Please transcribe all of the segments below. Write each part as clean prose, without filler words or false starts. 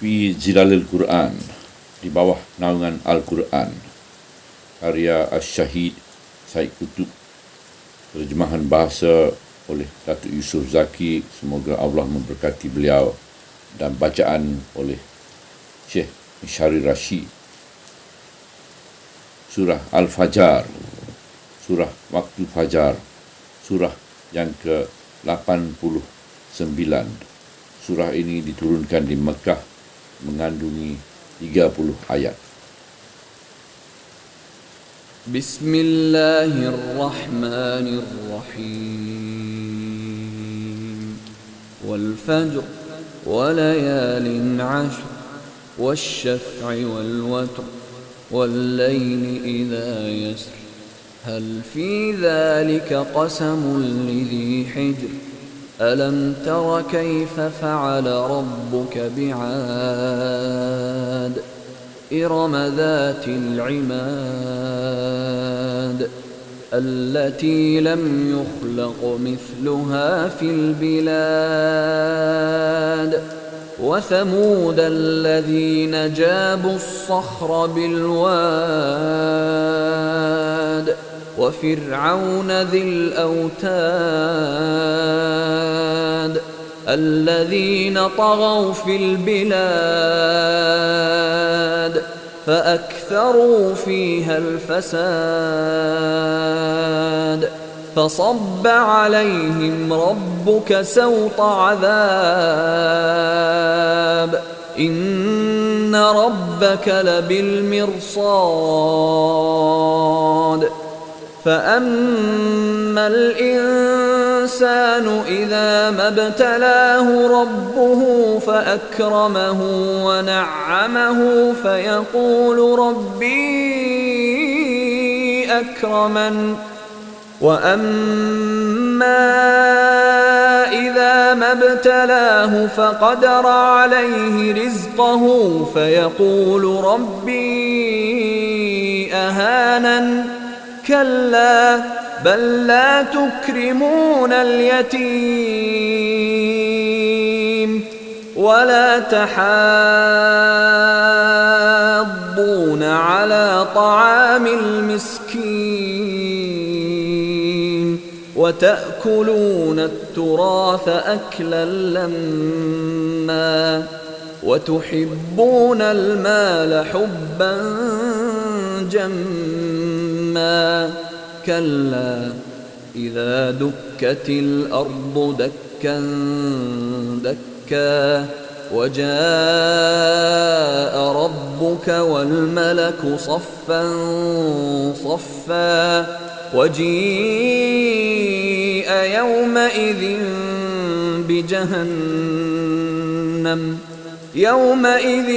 Fi Zilalil Quran, di bawah naungan Al-Quran, karya Asy-Syahid Said Qutb, terjemahan bahasa oleh Datuk Yusof Zaki, semoga Allah memberkati beliau, dan bacaan oleh Syekh Mishari Rashid. Surah Al-Fajar, surah Waktu Fajar, surah yang ke-89. Surah ini diturunkan di Mekah, mengandungi 30 ayat. Bismillahirrahmanirrahim. Wal fajr wa layalin 'ashr wasyaf'i wal watr wal layli idha yasr hal fi dhalika qasamun lidhi hijr ألم تر كيف فعل ربك بعاد إرم ذات العماد التي لم يخلق مثلها في البلاد وثمود الذين جابوا الصخر بالواد وفرعون ذي الأوتاد الذين طغوا في البلاد فأكثروا فيها الفساد فصب عليهم ربك سوط عذاب إن ربك لبالمرصاد فأما الإنسان إذا ما ابتلاه ربه فأكرمه ونعمه فيقول ربي أكرمن وأما إذا ما ابتلاه فقدر عليه رزقه فيقول ربي أهانن كلا بل لا تكرمون اليتيم ولا تحاضون على طعام المسكين وتأكلون التراث أكلا لما وتحبون المال حبا جما كلا إذا دكت الأرض دكا دكا وجاء ربك والملك صفا صفا وجيء يومئذ بجهنم يومئذ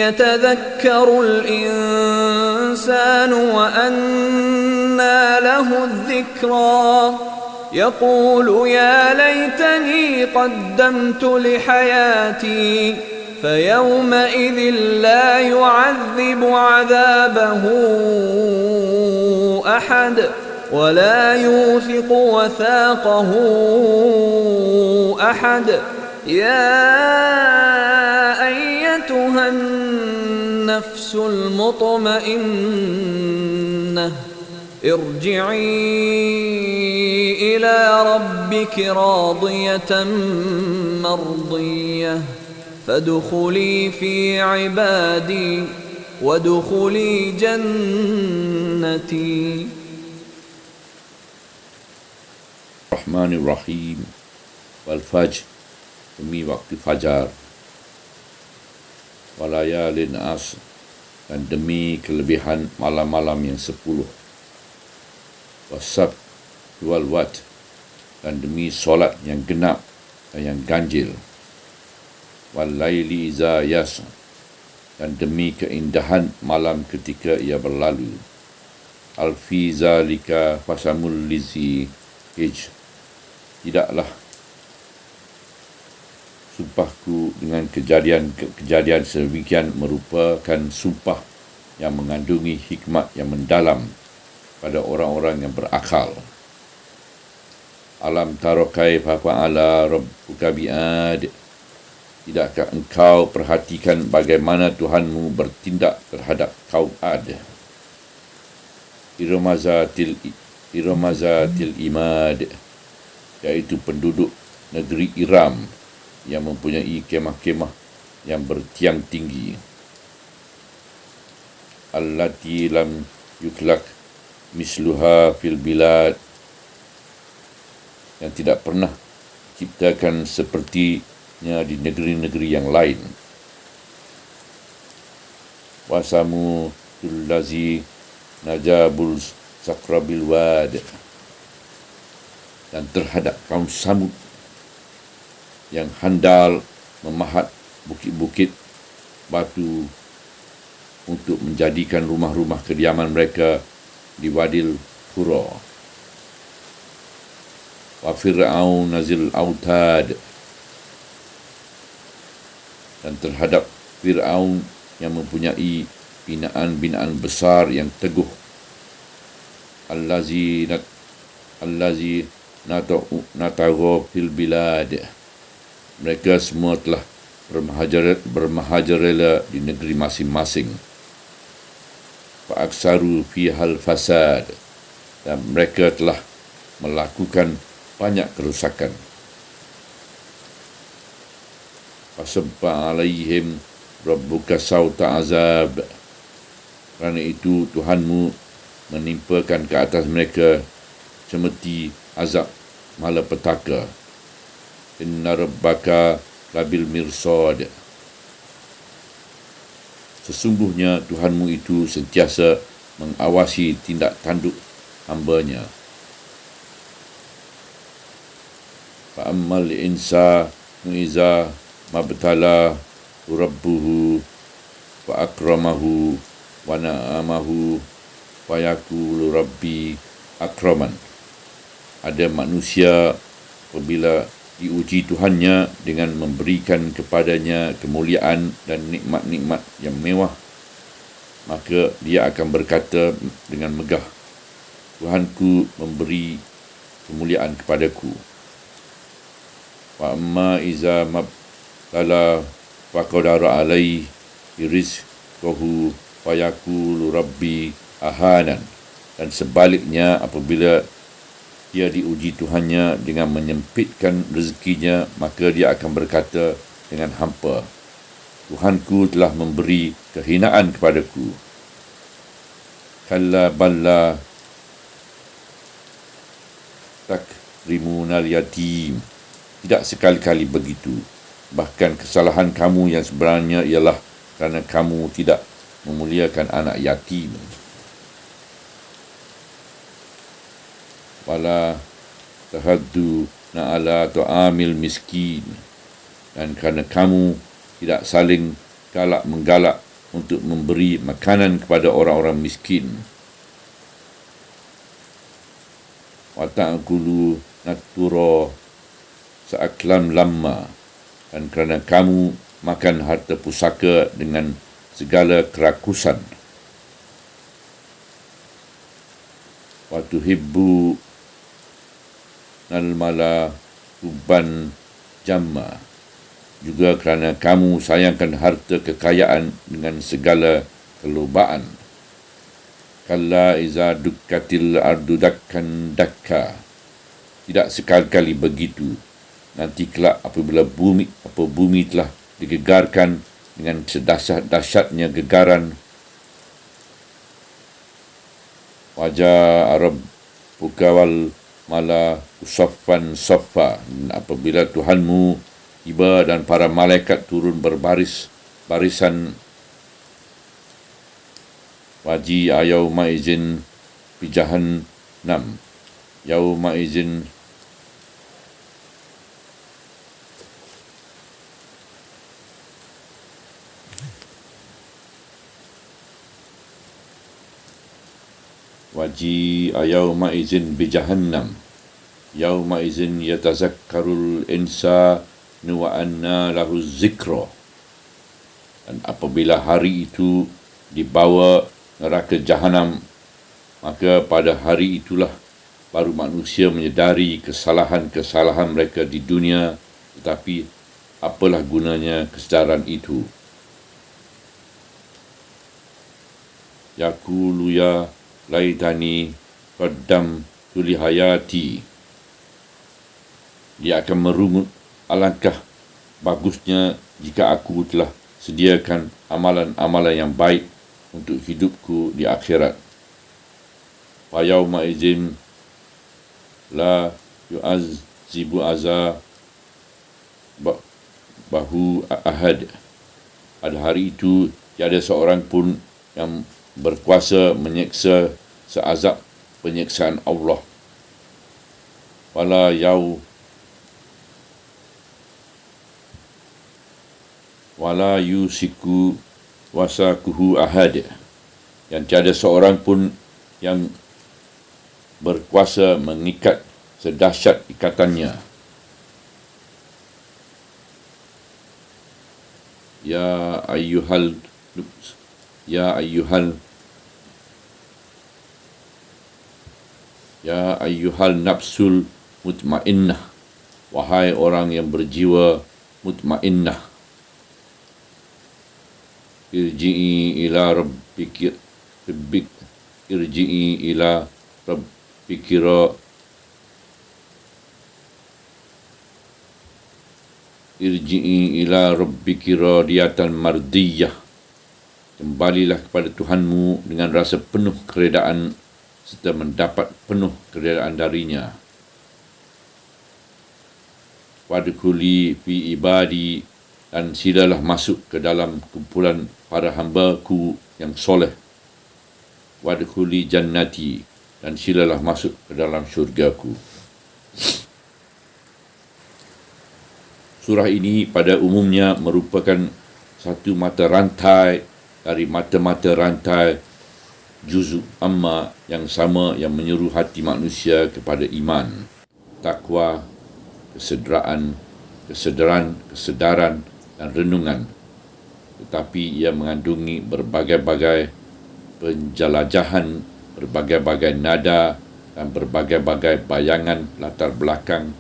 يتذكر الإنسان وأنى له الذكرى يقول يا ليتني قدمت لحياتي فيومئذ لا يعذب عذابه أحد ولا يوثق وثاقه أحد يا أيتها النفس المطمئنة ارجعي إلى ربك راضية مرضية فادخلي في عبادي وادخلي جنتي. Rahmanir-Rahim. Wal Fajr, demi waktu fajar. Walayalin asr, dan demi kelebihan malam-malam yang 10. Wasab wal wat, dan demi solat yang genap dan yang ganjil. Wal laili iza yasr, dan demi keindahan malam ketika ia berlalu. Alfi zalika fasamul lizi hijr, tidaklah sumpahku dengan kejadian sedemikian merupakan sumpah yang mengandungi hikmat yang mendalam pada orang-orang yang berakal. Alam tara kaifa fa'ala rabbuka bi'ad, Tidakkah engkau perhatikan bagaimana Tuhanmu bertindak terhadap kaum Ad? Iramazatil Imad, iaitu penduduk negeri Iram yang mempunyai kemah-kemah yang bertiang tinggi. Allati lam yuklak misluha fil bilad, yang tidak pernah ciptakan sepertinya di negeri-negeri yang lain. Wasamu tullazi najabul sakrabil wad, dan terhadap kaum Samud yang handal memahat bukit-bukit batu untuk menjadikan rumah-rumah kediaman mereka di Wadil Qura. Wa Fir'aun nazil autad, dan terhadap Fir'aun yang mempunyai binaan-binaan besar yang teguh. Allazi natagha fil bilad, mereka semua telah bermahajarela di negeri masing-masing. Fa'aksaru fihal fasad, dan mereka telah melakukan banyak kerusakan. Fasabba alaihim rabbuka sauta azab, kerana itu Tuhanmu menimpakan ke atas mereka semeti azab malapetaka. Inna rabbaka labil mirsad, sesungguhnya Tuhanmu itu sentiasa mengawasi tindak tanduk hambanya. Fa'ammal insa mu'iza mabtala rabbuhu wa akramahu wa na'amahu wa yakulu rabbi akraman. Ada manusia apabila diuji Tuhannya dengan memberikan kepadanya kemuliaan dan nikmat-nikmat yang mewah, maka dia akan berkata dengan megah, Tuhanku memberi kemuliaan kepadaku. Wa amma iza mabtala faqadara alaihi rizqahu wa yaqulu rabbi ahanan, dan sebaliknya apabila dia diuji Tuhannya dengan menyempitkan rezekinya, maka dia akan berkata dengan hampa, Tuhanku telah memberi kehinaan kepadaku. Kalla balla takrimunal yatim, tidak sekali-kali begitu. Bahkan kesalahan kamu yang sebenarnya ialah kerana kamu tidak memuliakan anak yatim. Wala tahaddu na'ala tu'amil miskin, dan kerana kamu tidak saling galak menggalak untuk memberi makanan kepada orang-orang miskin. Wa ta'kulu natura sa'aklam lamma, dan kerana kamu makan harta pusaka dengan segala kerakusan. Wa tuhibbu nalmala hubban jamma, juga kerana kamu sayangkan harta kekayaan dengan segala kelobaan. Kalla iza dukkatil ardu dakkan dakka, tidak sekali-kali begitu. Nanti kelak apabila bumi telah digegarkan dengan sedahsyat-dahsyatnya gegaran. Wajah Arab bukawal mala usaffan saffa, apabila Tuhanmu tiba dan para malaikat turun barisan. Waji yauma izin bi jahannam, yauma izin waji yauma izin bi jahannam, yauma izin yatazakkarul insanu wa anna lahu zikra, dan apabila hari itu dibawa neraka jahanam, maka pada hari itulah baru manusia menyedari kesalahan-kesalahan mereka di dunia, tetapi apalah gunanya kesedaran itu. Yaqulu ya laitani qaddam tuli hayati. Dia akan merungut, alangkah bagusnya jika aku telah sediakan amalan-amalan yang baik untuk hidupku di akhirat. Fa yauma idzin la yu'azzibu azza bahu ahad. Pada hari itu tiada seorang pun yang berkuasa menyeksa seazab penyeksaan Allah. Wala yusiku wasakuhu ahad. Yang tiada seorang pun yang berkuasa mengikat sedahsyat ikatannya. Ya ayyuhal nafsul mutmainnah. Wahai orang yang berjiwa mutmainnah. Irji'i ila rabbiki radiyatan mardiyah. Kembalilah kepada Tuhanmu dengan rasa penuh keredaan serta mendapat penuh keredaan darinya. Wadkhuli fi ibadi, dan silalah masuk ke dalam kumpulan para hamba-Ku yang soleh. Wadkhuli jannati, dan silalah masuk ke dalam syurga-Ku. Surah ini pada umumnya merupakan satu mata rantai dari mata-mata rantai juzuk amma yang sama yang menyeru hati manusia kepada iman, takwa, kesedaran dan renungan. Tetapi ia mengandungi berbagai-bagai penjelajahan, berbagai-bagai nada dan berbagai-bagai bayangan latar belakang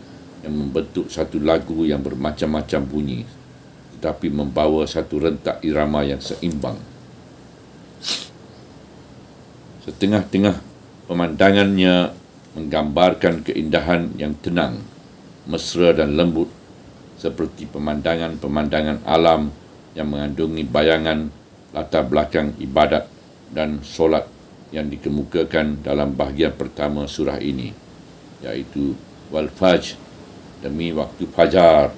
yang membentuk satu lagu yang bermacam-macam bunyi, tetapi membawa satu rentak irama yang seimbang. Setengah-tengah pemandangannya menggambarkan keindahan yang tenang, mesra dan lembut, seperti pemandangan-pemandangan alam yang mengandungi bayangan latar belakang ibadat dan solat yang dikemukakan dalam bahagian pertama surah ini, iaitu wal fajr, demi waktu fajar,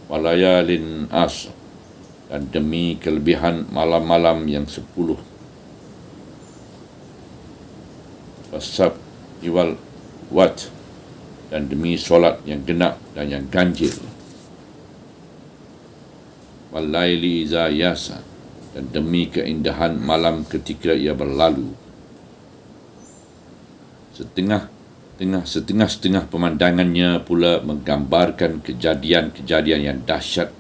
walayalin asr, dan demi kelebihan malam-malam yang 10, wasab iwal wat, dan demi solat yang genap dan yang ganjil, walaili iza yasa, dan demi keindahan malam ketika ia berlalu. Setengah pemandangannya pula menggambarkan kejadian-kejadian yang dahsyat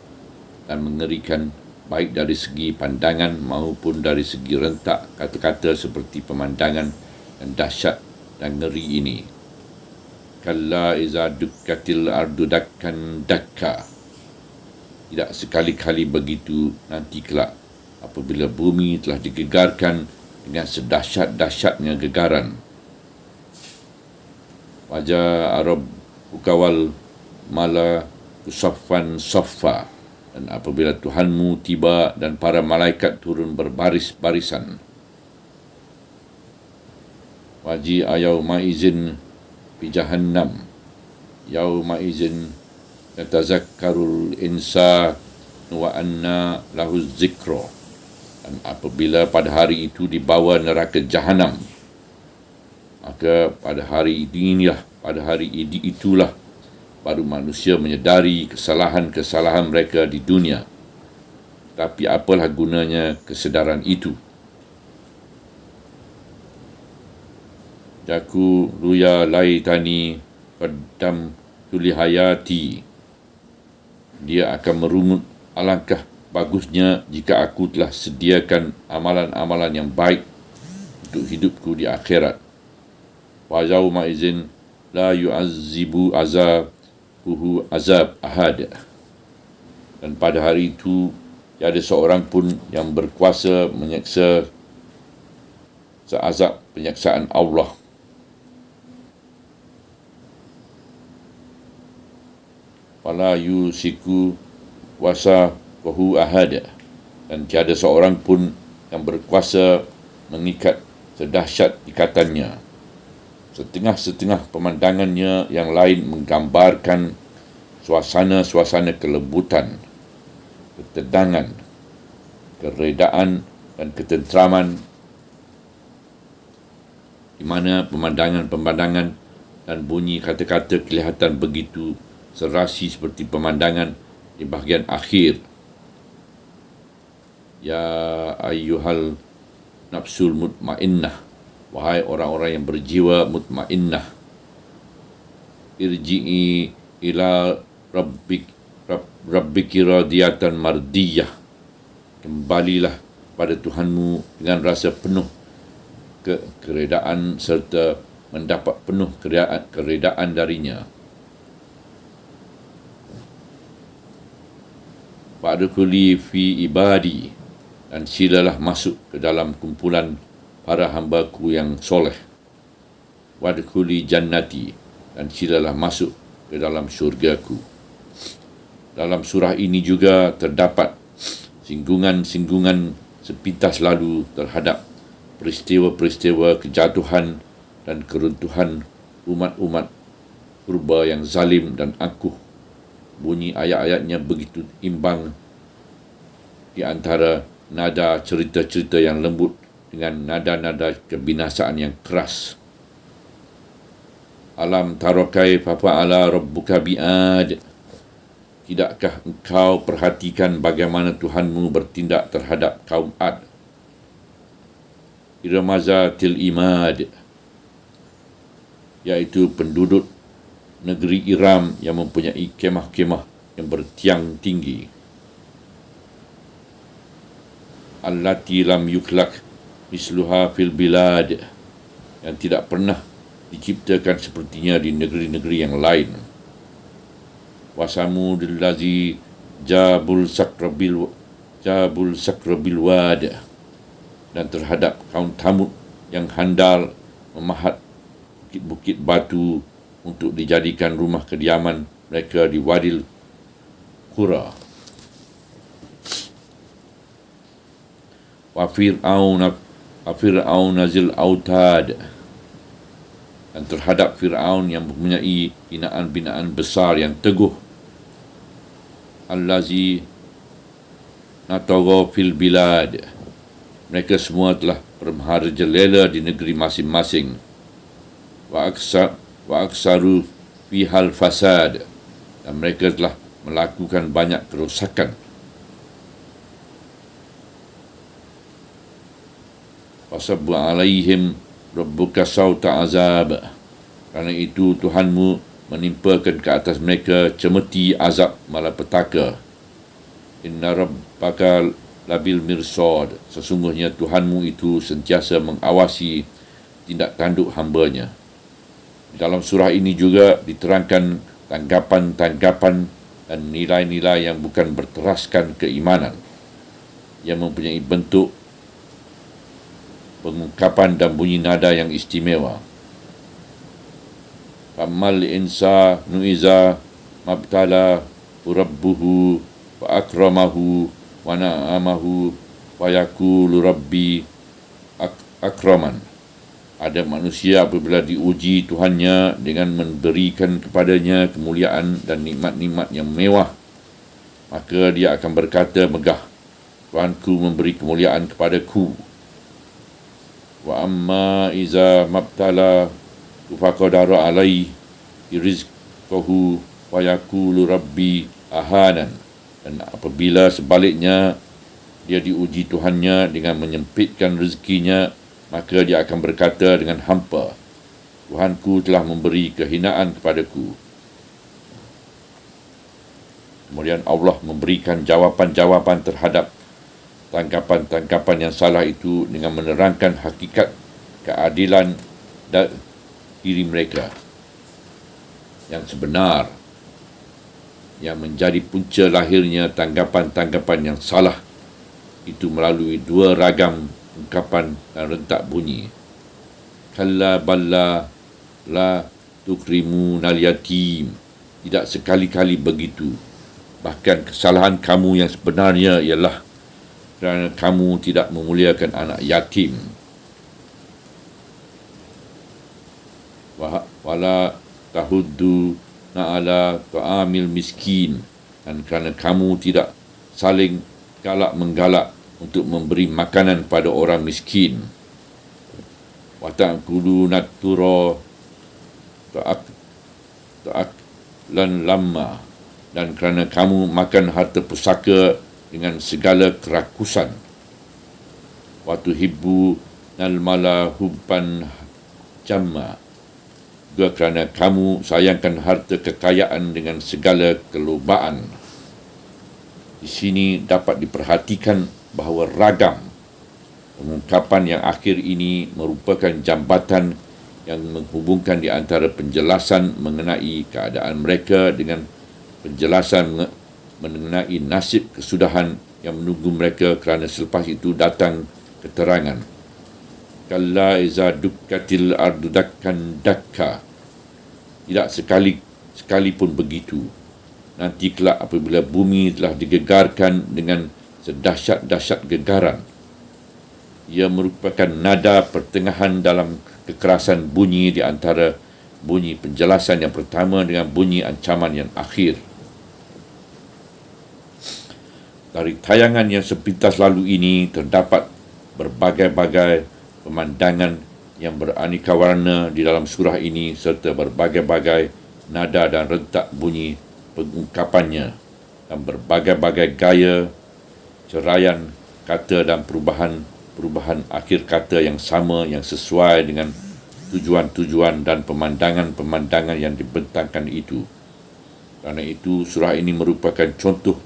dan mengerikan, baik dari segi pandangan maupun dari segi rentak kata-kata seperti pemandangan yang dahsyat dan ngeri ini. Kalla iza dukkatil ardu dakkan dakka. Tidak sekali-kali begitu nanti kelak, apabila bumi telah digegarkan dengan sedahsyat-dahsyatnya gegaran. Wajah Arab ukawal mala saffan saffa, dan apabila Tuhanmu tiba dan para malaikat turun berbaris-barisan. Waji ayauma izin fi jahannam, yauma izin yatazakkarul insa wa anna lahu zikra. Dan apabila pada hari itu dibawa neraka Jahannam, maka pada hari itulah baru manusia menyedari kesalahan-kesalahan mereka di dunia. Tapi apalah gunanya kesedaran itu? Jaku luya laitani qaddam tuli hayati. Dia akan merungut, alangkah bagusnya jika aku telah sediakan amalan-amalan yang baik untuk hidupku di akhirat. Wa yauma idzin la yu'azzibu azabu yuziquhu azab ahad. Dan pada hari itu tiada seorang pun yang berkuasa menyeksa seazab penyeksaan Allah. Fala yusiku wasaqahu ahad. Dan tiada seorang pun yang berkuasa mengikat sedahsyat ikatannya. Setengah-setengah pemandangannya yang lain menggambarkan suasana-suasana kelembutan, ketenangan, keredaan dan ketenteraman, di mana pemandangan-pemandangan dan bunyi kata-kata kelihatan begitu serasi seperti pemandangan di bahagian akhir. Ya ayyuhal nafsul mutmainnah, wahai orang-orang yang berjiwa mutmainnah, irji'i ila rabbiki radiyatan mardiyah, kembalilah pada Tuhanmu dengan rasa penuh keredaan serta mendapat penuh keredaan darinya. Fadkhuli fi ibadi, dan silalah masuk ke dalam kumpulan para hamba-Ku yang soleh. Wadkhuli jannati, dan silalah masuk ke dalam syurga-Ku. Dalam surah ini juga terdapat singgungan-singgungan sepintas lalu terhadap peristiwa-peristiwa kejatuhan dan keruntuhan umat-umat purba yang zalim dan angkuh. Bunyi ayat-ayatnya begitu imbang di antara nada cerita-cerita yang lembut dengan nada-nada kebinasaan yang keras. Alam tara kaifa fa'ala rabbuka bi'ad. Tidakkah engkau perhatikan bagaimana Tuhanmu bertindak terhadap kaum Ad? Iramazatil imad, iaitu penduduk negeri Iram yang mempunyai kemah-kemah yang bertiang tinggi. Allati lam yukhlaq misluha fil bilad, yang tidak pernah diciptakan sepertinya di negeri-negeri yang lain. Wasamudul ladzi jabul sakrabil wad, dan terhadap kaum Thamud yang handal memahat bukit-bukit batu untuk dijadikan rumah kediaman mereka di Wadil Qura. Wa Fir'aun zil autad, dan terhadap Fir'aun yang mempunyai binaan-binaan besar yang teguh. Allazi natagha fil bilad, mereka semua telah bermaharajalela di negeri masing-masing. Wa aksaru fihal fasad, dan mereka telah melakukan banyak kerosakan. Fasabbu alaihim rabbuka sauta azab, kerana itu Tuhanmu menimpakan ke atas mereka cemeti azab malapetaka. Inna rabbaka labil mirsad, sesungguhnya Tuhanmu itu sentiasa mengawasi tindak tanduk hamba-Nya. Dalam surah ini juga diterangkan tanggapan-tanggapan dan nilai-nilai yang bukan berteraskan keimanan, yang mempunyai bentuk pengungkapan dan bunyi nada yang istimewa. Famal insanu iza mabtala rabbuhu wa akramahu wa na'amahu wa yaqulu rabbi akraman. Ada manusia apabila diuji Tuhannya dengan memberikan kepadanya kemuliaan dan nikmat-nikmat yang mewah, maka dia akan berkata megah, Tuhanku memberi kemuliaan kepadaku. Wa amma iza mabtala faqadara alaihi rizqahu wa yaqulu rabbi ahanan. Dan apabila sebaliknya dia diuji Tuhannya dengan menyempitkan rezekinya, maka dia akan berkata dengan hampa, Tuhanku telah memberi kehinaan kepadaku. Kemudian Allah memberikan jawapan-jawapan terhadap tanggapan-tanggapan yang salah itu dengan menerangkan hakikat keadilan diri mereka yang sebenar, yang menjadi punca lahirnya tanggapan-tanggapan yang salah itu melalui dua ragam ungkapan dan rentak bunyi. Kalla balla la tukrimunal yatim. Tidak sekali-kali begitu. Bahkan kesalahan kamu yang sebenarnya ialah kerana kamu tidak memuliakan anak yatim. Wala tahuddu na'ala ta'amil miskin. Dan kerana kamu tidak saling galak menggalak untuk memberi makanan pada orang miskin. Wa ta'kulu natura ta'aklan lamma. Dan kerana kamu makan harta pusaka dengan segala kerakusan. Wa tuhibbu nal mala hubban jamma. Juga kerana kamu sayangkan harta kekayaan dengan segala kelobaan. Di sini dapat diperhatikan bahawa ragam pengungkapan yang akhir ini merupakan jambatan yang menghubungkan di antara penjelasan mengenai keadaan mereka dengan penjelasan mengenai nasib kesudahan yang menunggu mereka kerana selepas itu datang keterangan. Kalla iza dukkatil ardu dakkan dakka. Tidak sekalipun begitu. Nanti kelak apabila bumi telah digegarkan dengan sedahsyat-dahsyat gegaran. Ia merupakan nada pertengahan dalam kekerasan bunyi di antara bunyi penjelasan yang pertama dengan bunyi ancaman yang akhir. Dari tayangan yang sepintas lalu ini terdapat berbagai-bagai pemandangan yang beraneka warna di dalam surah ini serta berbagai-bagai nada dan rentak bunyi pengungkapannya dan berbagai-bagai gaya, ceraian kata dan perubahan akhir kata yang sama yang sesuai dengan tujuan-tujuan dan pemandangan-pemandangan yang dibentangkan itu. Kerana itu surah ini merupakan contoh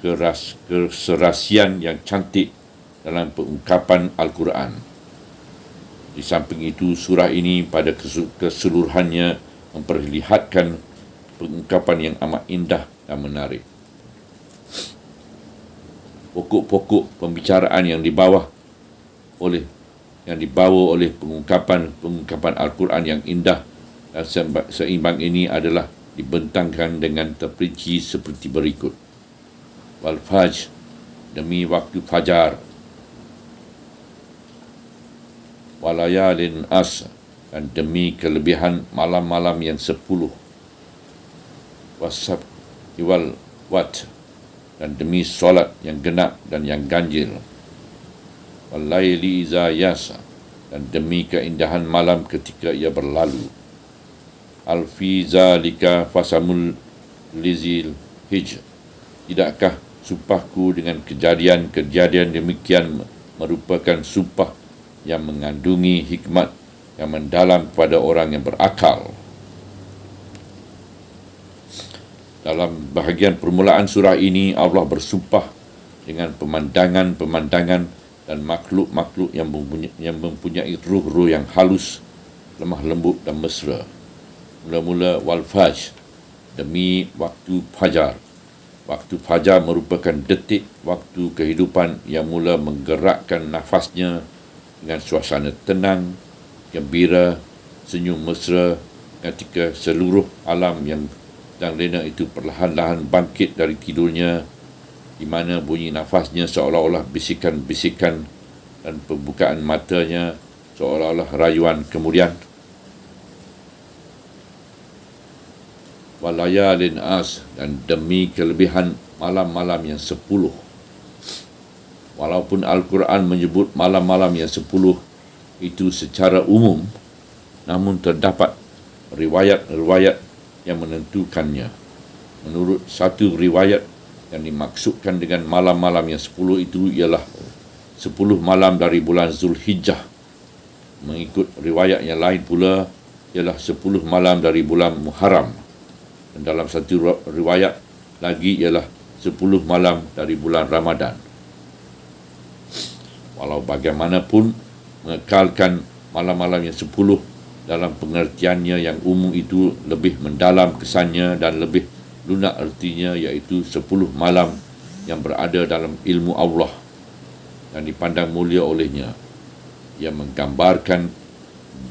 keserasian yang cantik dalam pengungkapan Al-Quran. Di samping itu, surah ini pada keseluruhannya memperlihatkan pengungkapan yang amat indah dan menarik. Pokok-pokok pembicaraan yang dibawa oleh pengungkapan Al-Quran yang indah dan seimbang ini adalah dibentangkan dengan terperinci seperti berikut. Wal fajr, demi waktu fajar. Walayalin as, dan demi kelebihan malam-malam yang 10. Wasab wal wat, dan demi solat yang genap dan yang ganjil. Walayli iza yasa, dan demi keindahan malam ketika ia berlalu. Alfi zalika fasamul lizil hijr. Tidakkah sumpahku dengan kejadian-kejadian demikian merupakan sumpah yang mengandungi hikmat yang mendalam kepada orang yang berakal. Dalam bahagian permulaan surah ini, Allah bersumpah dengan pemandangan-pemandangan dan makhluk-makhluk yang mempunyai ruh-ruh yang halus, lemah lembut dan mesra. Mula-mula wal fajr, demi waktu fajar. Waktu fajar merupakan detik waktu kehidupan yang mula menggerakkan nafasnya dengan suasana tenang, gembira, senyum mesra ketika seluruh alam yang sedang lena itu perlahan-lahan bangkit dari tidurnya, di mana bunyi nafasnya seolah-olah bisikan-bisikan dan pembukaan matanya seolah-olah rayuan kemudian. Walayalin as, dan demi kelebihan malam-malam yang 10. Walaupun Al-Quran menyebut malam-malam yang 10 itu secara umum, namun terdapat riwayat-riwayat yang menentukannya. Menurut satu riwayat, yang dimaksudkan dengan malam-malam yang 10 itu ialah 10 malam dari bulan Zulhijjah. Mengikut riwayat yang lain pula, ialah 10 malam dari bulan Muharram. Dan dalam satu riwayat lagi ialah 10 malam dari bulan Ramadan. Walau bagaimanapun, mengekalkan malam-malam yang 10 dalam pengertiannya yang umum itu lebih mendalam kesannya dan lebih lunak artinya iaitu 10 malam yang berada dalam ilmu Allah dan dipandang mulia olehnya. Ia menggambarkan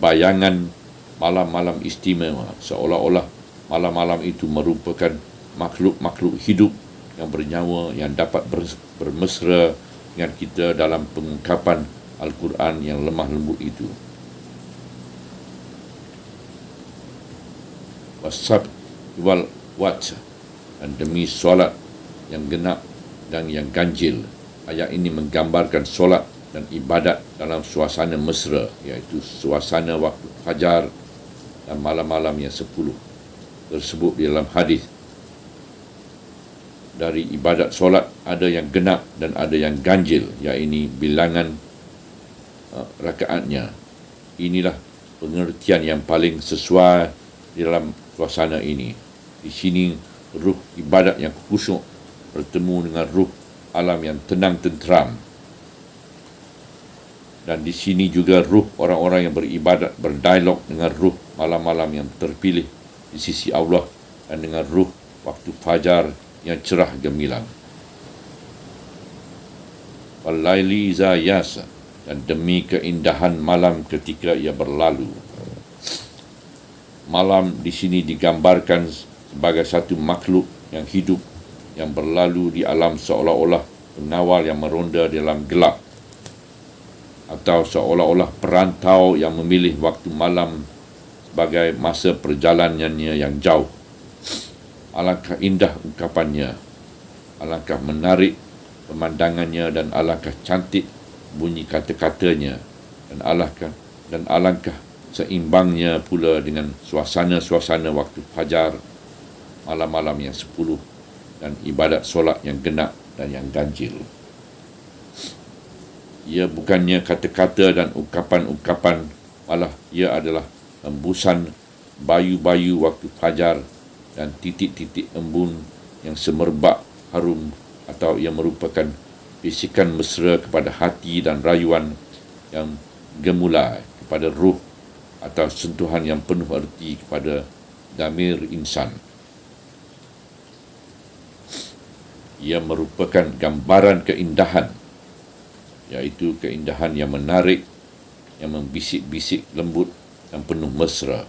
bayangan malam-malam istimewa, seolah-olah malam-malam itu merupakan makhluk-makhluk hidup yang bernyawa yang dapat bermesra dengan kita dalam pengungkapan Al-Quran yang lemah lembut itu. Wasab wal wat, dan demi solat yang genap dan yang ganjil. Ayat ini menggambarkan solat dan ibadat dalam suasana mesra, iaitu suasana waktu fajar dan malam-malam yang 10 tersebut di dalam hadis. Dari ibadat solat ada yang genap dan ada yang ganjil, iaitu bilangan rakaatnya. Inilah pengertian yang paling sesuai di dalam suasana ini. Di sini ruh ibadat yang khusyuk bertemu dengan ruh alam yang tenang tenteram. Dan di sini juga ruh orang-orang yang beribadat berdialog dengan ruh malam-malam yang terpilih di sisi Allah dan dengan ruh waktu fajar yang cerah gemilang. Wal-laili iza yasa, dan demi keindahan malam ketika ia berlalu. Malam di sini digambarkan sebagai satu makhluk yang hidup yang berlalu di alam seolah-olah pengawal yang meronda dalam gelap, atau seolah-olah perantau yang memilih waktu malam sebagai masa perjalanannya yang jauh. Alangkah indah ungkapannya, alangkah menarik pemandangannya, dan alangkah cantik bunyi kata-katanya, dan alangkah seimbangnya pula dengan suasana-suasana waktu fajar, malam-malam yang 10, dan ibadat solat yang genap dan yang ganjil. Ia bukannya kata-kata dan ungkapan-ungkapan, malah ia adalah embusan bayu-bayu waktu fajar dan titik-titik embun yang semerbak harum, atau ia merupakan bisikan mesra kepada hati dan rayuan yang gemulai kepada ruh, atau sentuhan yang penuh erti kepada damir insan. Ia merupakan gambaran keindahan, iaitu keindahan yang menarik, yang membisik-bisik lembut dan penuh mesra,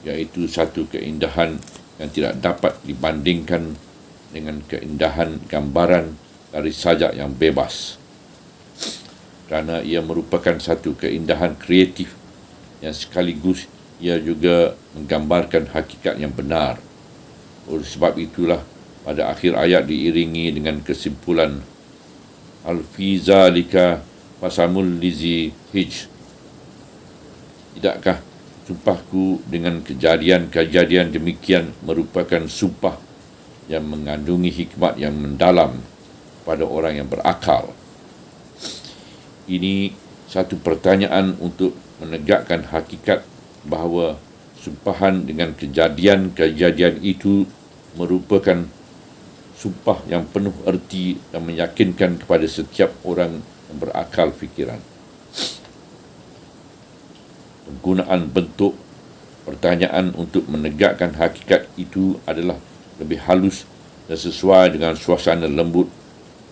iaitu satu keindahan yang tidak dapat dibandingkan dengan keindahan gambaran dari sajak yang bebas, kerana ia merupakan satu keindahan kreatif yang sekaligus ia juga menggambarkan hakikat yang benar. Oleh sebab itulah pada akhir ayat diiringi dengan kesimpulan al-fi zalika fasamul lizi hij. Tidakkah sumpahku dengan kejadian-kejadian demikian merupakan sumpah yang mengandungi hikmat yang mendalam pada orang yang berakal? Ini satu pertanyaan untuk menegakkan hakikat bahawa sumpahan dengan kejadian-kejadian itu merupakan sumpah yang penuh erti dan meyakinkan kepada setiap orang yang berakal fikiran. Penggunaan bentuk pertanyaan untuk menegakkan hakikat itu adalah lebih halus dan sesuai dengan suasana lembut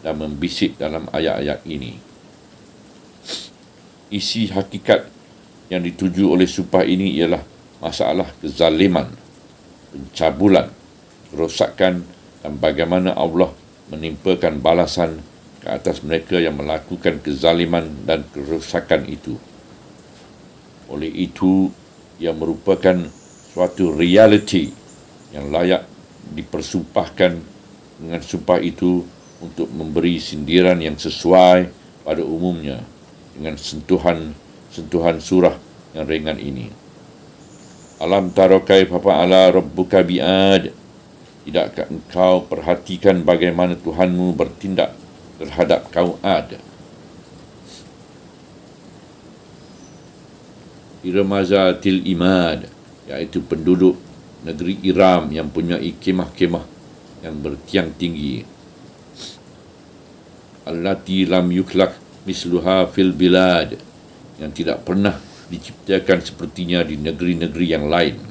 dan membisik dalam ayat-ayat ini. Isi hakikat yang dituju oleh sumpah ini ialah masalah kezaliman, pencabulan, kerosakan, dan bagaimana Allah menimpakan balasan ke atas mereka yang melakukan kezaliman dan kerosakan itu. Oleh itu, ia merupakan suatu realiti yang layak dipersumpahkan dengan sumpah itu untuk memberi sindiran yang sesuai pada umumnya dengan sentuhan surah yang ringan ini. Alam tara kaifa fa'ala rabbuka bi'ad. Tidakkah engkau perhatikan bagaimana Tuhanmu bertindak terhadap kaum Ad? Iramazatil imad, iaitu penduduk negeri Iram yang mempunyai kemah-kemah yang bertiang tinggi. Allati lam yukhlaq misluha fil bilad, yang tidak pernah diciptakan sepertinya di negeri-negeri yang lain.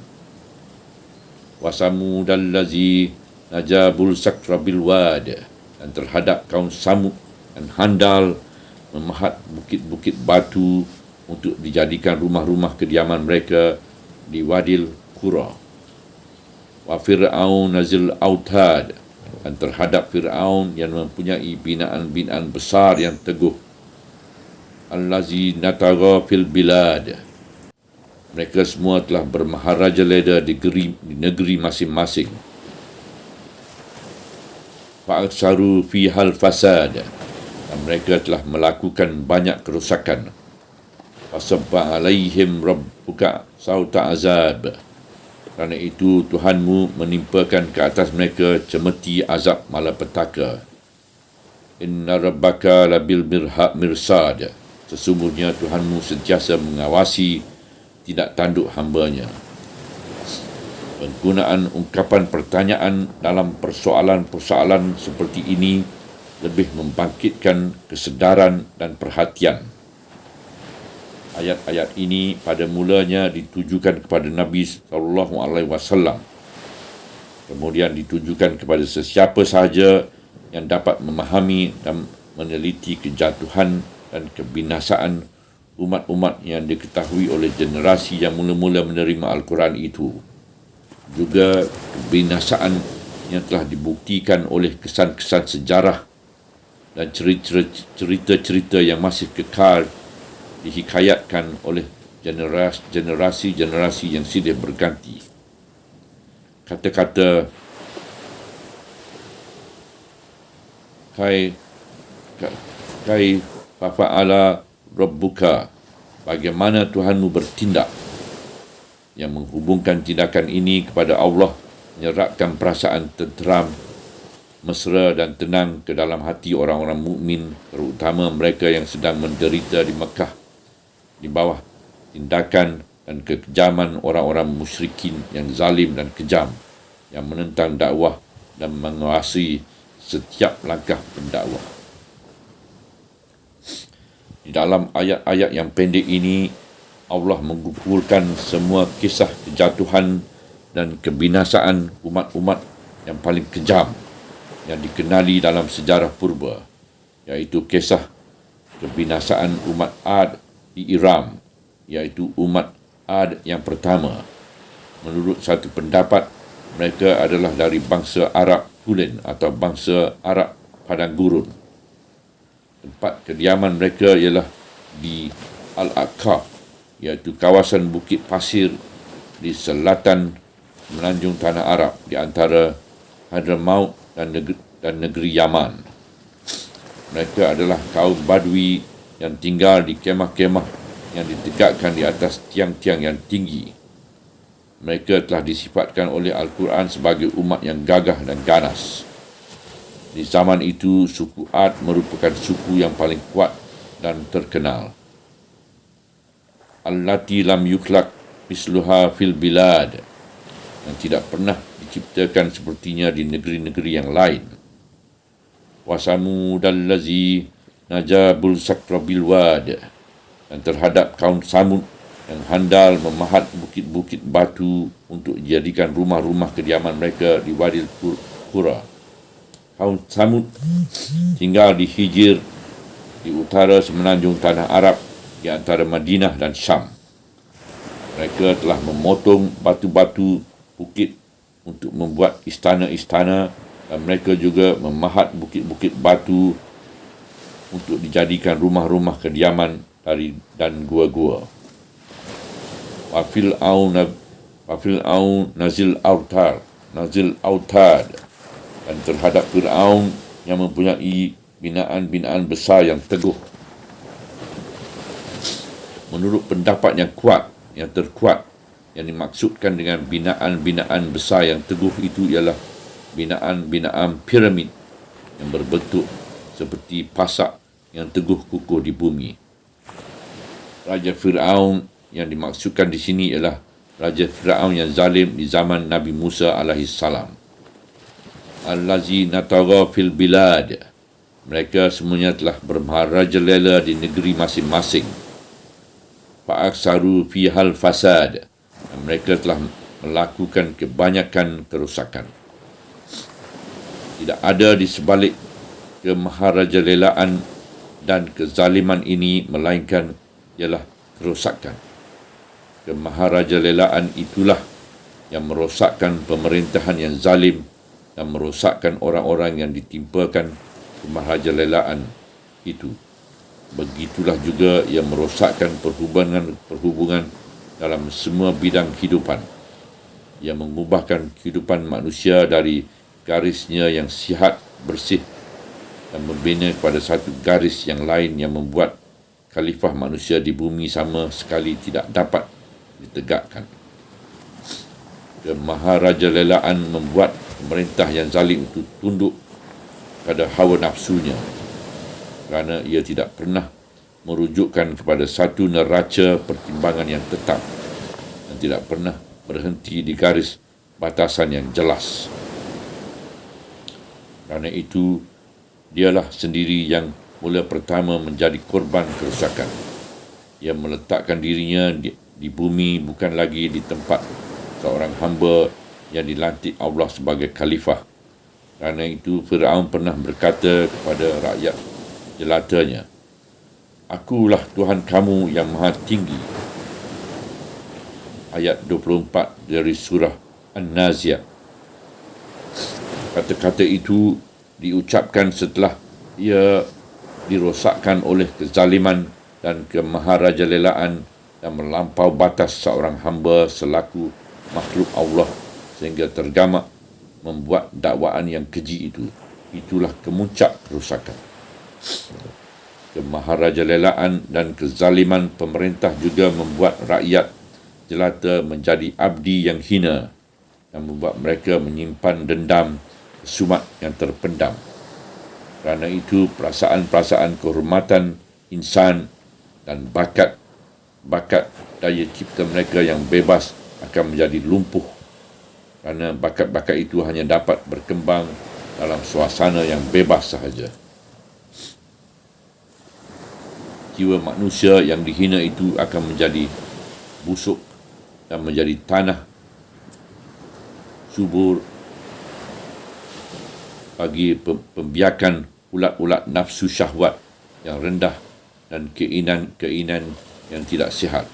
Wasamudallazi najabul sakrabil wad, dan terhadap kaum Samud dan handal memahat bukit-bukit batu untuk dijadikan rumah-rumah kediaman mereka di Wadil Qura. Wa Fir'aun nazil autad, dan terhadap Fir'aun yang mempunyai binaan-binaan besar yang teguh. Allazi natagha fil bilad, mereka semua telah bermaharajalela di negeri masing-masing. Fa'aksaru fihal fasad, dan mereka telah melakukan banyak kerosakan. Fasabba alaihim rabbuka sauta azab, kerana itu Tuhanmu menimpakan ke atas mereka cemeti azab malapetaka. Inna rabbaka labil mirsad, sesungguhnya Tuhanmu sentiasa mengawasi tidak tanduk hambanya. Penggunaan ungkapan pertanyaan dalam persoalan-persoalan seperti ini lebih membangkitkan kesedaran dan perhatian. Ayat-ayat ini pada mulanya ditujukan kepada Nabi SAW, kemudian ditujukan kepada sesiapa sahaja yang dapat memahami dan meneliti kejatuhan dan kebinasaan umat-umat yang diketahui oleh generasi yang mula-mula menerima Al-Quran itu. Juga kebinasaan yang telah dibuktikan oleh kesan-kesan sejarah dan cerita-cerita yang masih kekal dihikayatkan oleh generasi-generasi yang silih berganti. Kata-kata kai fa'ala rabbuka, bagaimana Tuhanmu bertindak, yang menghubungkan tindakan ini kepada Allah menyerapkan perasaan tenteram, mesra dan tenang ke dalam hati orang-orang mukmin, terutama mereka yang sedang menderita di Mekah di bawah tindakan dan kekejaman orang-orang musyrikin yang zalim dan kejam, yang menentang dakwah dan menguasai setiap langkah pendakwah. Di dalam ayat-ayat yang pendek ini, Allah mengumpulkan semua kisah kejatuhan dan kebinasaan umat-umat yang paling kejam yang dikenali dalam sejarah purba, iaitu kisah kebinasaan umat Ad di Iram, iaitu umat Ad yang pertama. Menurut satu pendapat, mereka adalah dari bangsa Arab Fulen atau bangsa Arab Padang Gurun. Tempat kediaman mereka ialah di Al-Aqab, iaitu kawasan bukit pasir di selatan semenanjung tanah Arab di antara Hadramaut dan negeri Yaman. Mereka adalah kaum Badui yang tinggal di kemah-kemah yang ditegakkan di atas tiang-tiang yang tinggi. Mereka telah disifatkan oleh Al-Quran sebagai umat yang gagah dan ganas. Di zaman itu, suku Ad merupakan suku yang paling kuat dan terkenal. Allati lam yukhlaq misluha fil bilad, yang tidak pernah diciptakan sepertinya di negeri-negeri yang lain. Wasamudallazi najabul sakrabil wad, dan terhadap kaum Samud yang handal memahat bukit-bukit batu untuk dijadikan rumah-rumah kediaman mereka di Wadil Qura. Kaum Samud tinggal di Hijir, di utara semenanjung tanah Arab, di antara Madinah dan Syam. Mereka telah memotong batu-batu bukit untuk membuat istana-istana, dan mereka juga memahat bukit-bukit batu untuk dijadikan rumah-rumah kediaman dan gua-gua. Wa Fir'aun nazil autad, dan terhadap Fir'aun yang mempunyai binaan-binaan besar yang teguh. Menurut pendapat yang terkuat, yang dimaksudkan dengan binaan-binaan besar yang teguh itu ialah binaan-binaan piramid yang berbentuk seperti pasak yang teguh kukuh di bumi. Raja Fir'aun yang dimaksudkan di sini ialah Raja Fir'aun yang zalim di zaman Nabi Musa alaihissalam. Allazi natagha fil bilad, mereka semuanya telah bermaharajalela di negeri masing-masing. Fa'aksaru fihal fasad, mereka telah melakukan kebanyakan kerosakan. Tidak ada di sebalik kemaharajalelaan dan kezaliman ini melainkan ialah kerosakan. Kemaharajalelaan itulah yang merosakkan pemerintahan yang zalim dan merosakkan orang-orang yang ditimpakan kemaharajalelaan itu. Begitulah juga yang merosakkan perhubungan dalam semua bidang kehidupan, yang mengubahkan kehidupan manusia dari garisnya yang sihat, bersih dan membina kepada satu garis yang lain yang membuat khalifah manusia di bumi sama sekali tidak dapat ditegakkan. Kemaharajalelaan membuat pemerintah yang zalim itu tunduk pada hawa nafsunya, kerana ia tidak pernah merujukkan kepada satu neraca pertimbangan yang tetap dan tidak pernah berhenti di garis batasan yang jelas. Kerana itu, dialah sendiri yang mula pertama menjadi korban kerosakan. Ia meletakkan dirinya di bumi bukan lagi di tempat seorang hamba yang dilantik Allah sebagai khalifah. Kerana itu, Firaun pernah berkata kepada rakyat jelatanya, "Akulah Tuhan kamu yang maha tinggi." Ayat 24 dari surah An-Nazi'at. Kata-kata itu diucapkan setelah ia dirosakkan oleh kezaliman dan kemaharajalelaan dan melampau batas seorang hamba selaku makhluk Allah sehingga tergamak membuat dakwaan yang keji itu. Itulah kemuncak kerosakan. Kemaharajalelaan dan kezaliman pemerintah juga membuat rakyat jelata menjadi abdi yang hina dan membuat mereka menyimpan dendam kesumat yang terpendam. Kerana itu, perasaan-perasaan kehormatan insan dan bakat daya cipta mereka yang bebas akan menjadi lumpuh, kerana bakat-bakat itu hanya dapat berkembang dalam suasana yang bebas sahaja. Jiwa manusia yang dihina itu akan menjadi busuk dan menjadi tanah subur bagi pembiakan ulat-ulat nafsu syahwat yang rendah dan keinginan yang tidak sihat.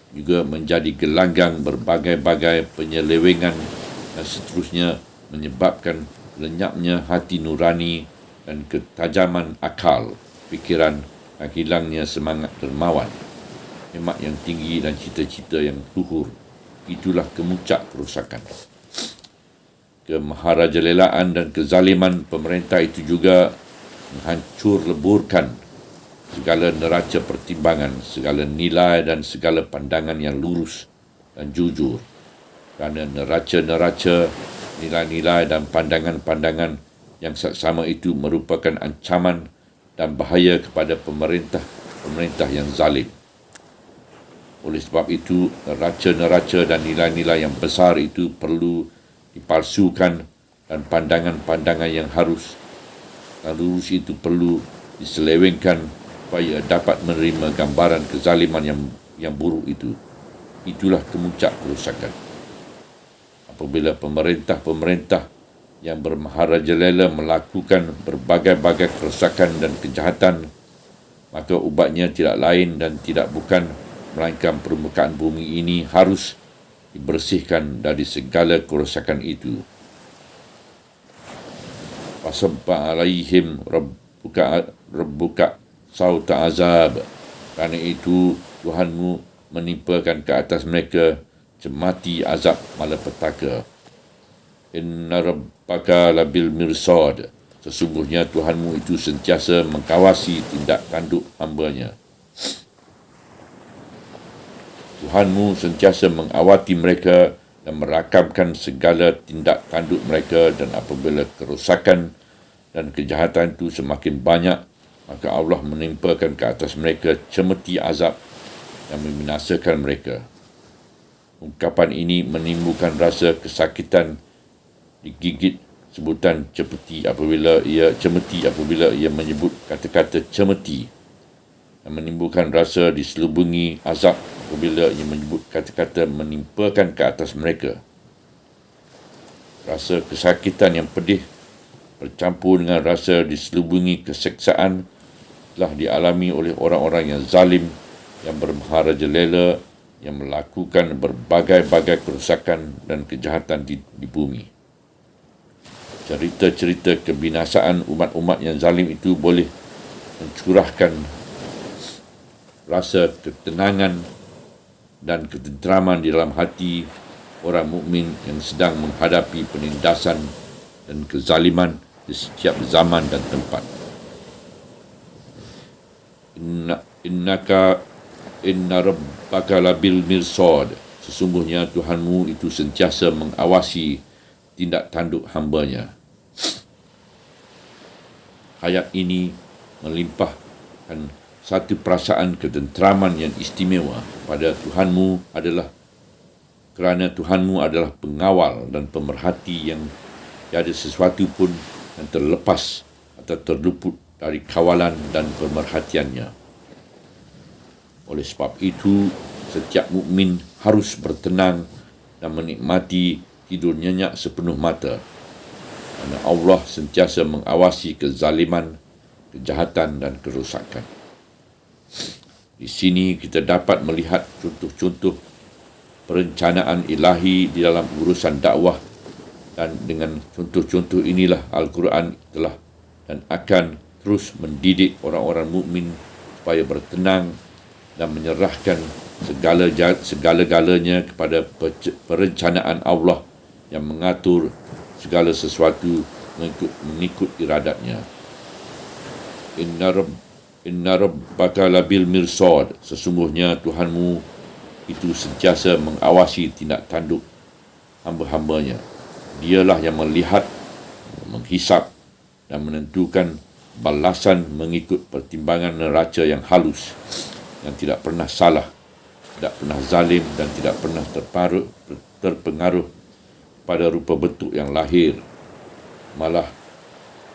Juga menjadi gelanggang berbagai-bagai penyelewengan dan seterusnya, menyebabkan lenyapnya hati nurani dan ketajaman akal, fikiran dan hilangnya semangat dermawan, hikmat yang tinggi dan cita-cita yang luhur. Itulah kemuncak kerosakan. Kemaharajalelaan dan kezaliman pemerintah itu juga menghancur leburkan segala neraca pertimbangan, segala nilai dan segala pandangan yang lurus dan jujur. Kerana neraca-neraca, nilai-nilai dan pandangan-pandangan yang saksama itu merupakan ancaman dan bahaya kepada pemerintah yang zalim. Oleh sebab itu, neraca-neraca dan nilai-nilai yang besar itu perlu dipalsukan dan pandangan-pandangan yang harus dan lurus itu perlu diselewengkan supaya dapat menerima gambaran kezaliman yang buruk itu. Itulah kemuncak kerosakan. Apabila pemerintah-pemerintah yang bermaharajalela melakukan berbagai-bagai kerosakan dan kejahatan, maka ubatnya tidak lain dan tidak bukan melainkan permukaan bumi ini harus dibersihkan dari segala kerosakan itu. Fasabba alaihim rabbuka sauta azab. Kerana itu Tuhanmu menimpakan ke atas mereka cemati azab malapetaka. Inna rabbaka labil mirsad. Sesungguhnya Tuhanmu itu sentiasa mengawasi tindak tanduk hamba-Nya. Tuhanmu sentiasa mengawati mereka dan merakamkan segala tindak tanduk mereka, dan apabila kerosakan dan kejahatan itu semakin banyak, maka Allah menimpakan ke atas mereka cemeti azab yang membinasakan mereka. Ungkapan ini menimbulkan rasa kesakitan digigit sebutan cemeti apabila ia menyebut kata-kata cemeti, dan menimbulkan rasa diselubungi azab apabila ia menyebut kata-kata menimpakan ke atas mereka. Rasa kesakitan yang pedih bercampur dengan rasa diselubungi keseksaan telah dialami oleh orang-orang yang zalim, yang bermaharajalela, yang melakukan berbagai-bagai kerosakan dan kejahatan di bumi. Cerita-cerita kebinasaan umat-umat yang zalim itu boleh mencurahkan rasa ketenangan dan ketenteraman di dalam hati orang mukmin yang sedang menghadapi penindasan dan kezaliman di setiap zaman dan tempat. Inna rabbaka labil mirsad. Sesungguhnya Tuhanmu itu sentiasa mengawasi tindak tanduk hamba-Nya. Ayat ini melimpahkan satu perasaan ketenteraman yang istimewa pada Tuhanmu adalah kerana Tuhanmu adalah pengawal dan pemerhati yang tiada sesuatu pun yang terlepas atau terluput dari kawalan dan pemerhatiannya. Oleh sebab itu, setiap mukmin harus bertenang dan menikmati tidur nyenyak sepenuh mata, kerana Allah sentiasa mengawasi kezaliman, kejahatan dan kerosakan. Di sini kita dapat melihat contoh-contoh perencanaan ilahi di dalam urusan dakwah, dan dengan contoh-contoh inilah Al-Quran telah dan akan terus mendidik orang-orang mukmin supaya bertenang dan menyerahkan segala-galanya kepada perencanaan Allah yang mengatur segala sesuatu mengikut iradatnya. Inna rabbaka labil mirsad. Sesungguhnya Tuhanmu itu sentiasa mengawasi tindak tanduk hamba-hambanya. Dialah yang melihat, menghisap dan menentukan balasan mengikut pertimbangan neraca yang halus, yang tidak pernah salah, tidak pernah zalim dan tidak pernah terpengaruh pada rupa bentuk yang lahir. Malah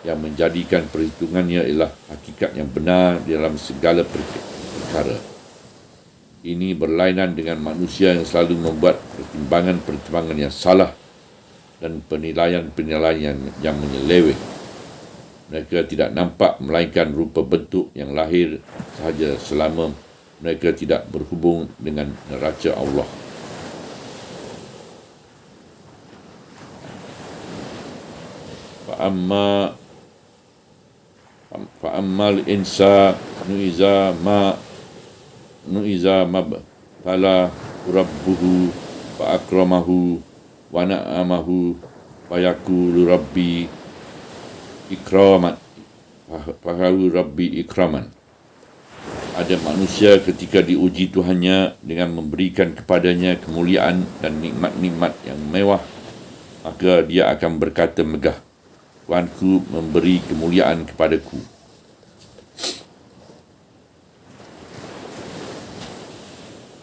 yang menjadikan perhitungannya ialah hakikat yang benar di dalam segala perkara. Ini berlainan dengan manusia yang selalu membuat pertimbangan-pertimbangan yang salah dan penilaian-penilaian yang menyeleweng. Mereka tidak nampak melainkan rupa bentuk yang lahir sahaja selama mereka tidak berhubung dengan neraca Allah. Fa'ammal insa nu'iza mabtala rabbuhu fa'akramahu wa na'amahu fayaqulu rabbi ikraman. Ada manusia ketika diuji Tuhannya dengan memberikan kepadanya kemuliaan dan nikmat-nikmat yang mewah, maka dia akan berkata megah, Tuhanku memberi kemuliaan kepadaku.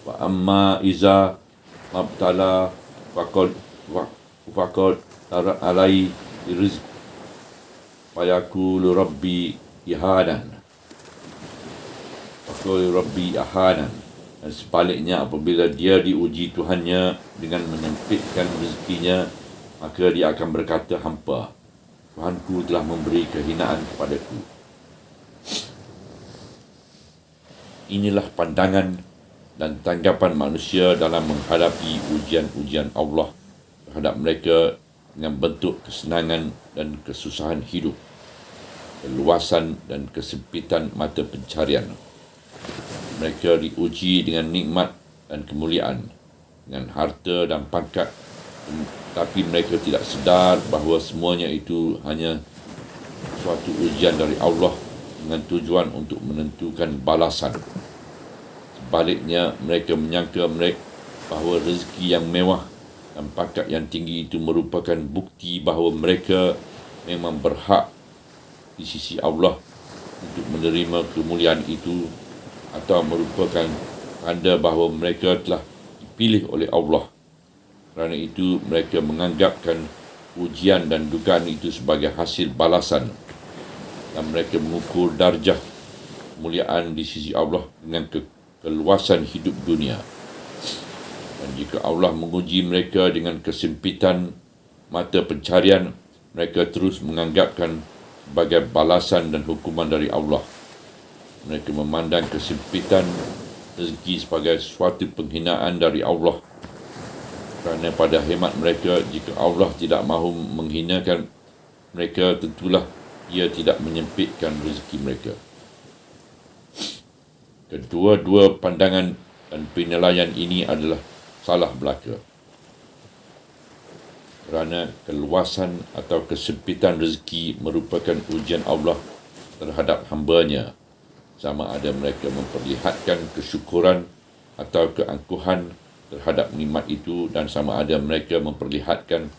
Wa amma iza mabtala faqad alai rizq fayaqulu rabbi ihanan. Dan sebaliknya, apabila dia diuji Tuhannya dengan menyempitkan rezekinya, maka dia akan berkata hampa, Tuhanku telah memberi kehinaan kepadaku. Inilah pandangan dan tanggapan manusia dalam menghadapi ujian-ujian Allah terhadap mereka dengan bentuk kesenangan dan kesusahan hidup, keluasan dan kesempitan mata pencarian. Mereka diuji dengan nikmat dan kemuliaan, dengan harta dan pangkat, tapi mereka tidak sedar bahawa semuanya itu hanya suatu ujian dari Allah dengan tujuan untuk menentukan balasan. Sebaliknya, mereka menyangka bahawa rezeki yang mewah dan pangkat yang tinggi itu merupakan bukti bahawa mereka memang berhak di sisi Allah untuk menerima kemuliaan itu, atau merupakan tanda bahawa mereka telah dipilih oleh Allah. Kerana itu, mereka menganggapkan ujian dan dugaan itu sebagai hasil balasan, dan mereka mengukur darjah kemuliaan di sisi Allah dengan keluasan hidup dunia. Dan jika Allah menguji mereka dengan kesempitan mata pencarian, mereka terus menganggapkan sebagai balasan dan hukuman dari Allah. Mereka memandang kesempitan rezeki sebagai suatu penghinaan dari Allah. Kerana pada hemat mereka, jika Allah tidak mahu menghinakan mereka, tentulah ia tidak menyempitkan rezeki mereka. Kedua-dua pandangan dan penilaian ini adalah salah belaka. Kerana keluasan atau kesempitan rezeki merupakan ujian Allah terhadap hamba-Nya, sama ada mereka memperlihatkan kesyukuran atau keangkuhan terhadap nikmat itu, dan sama ada mereka memperlihatkan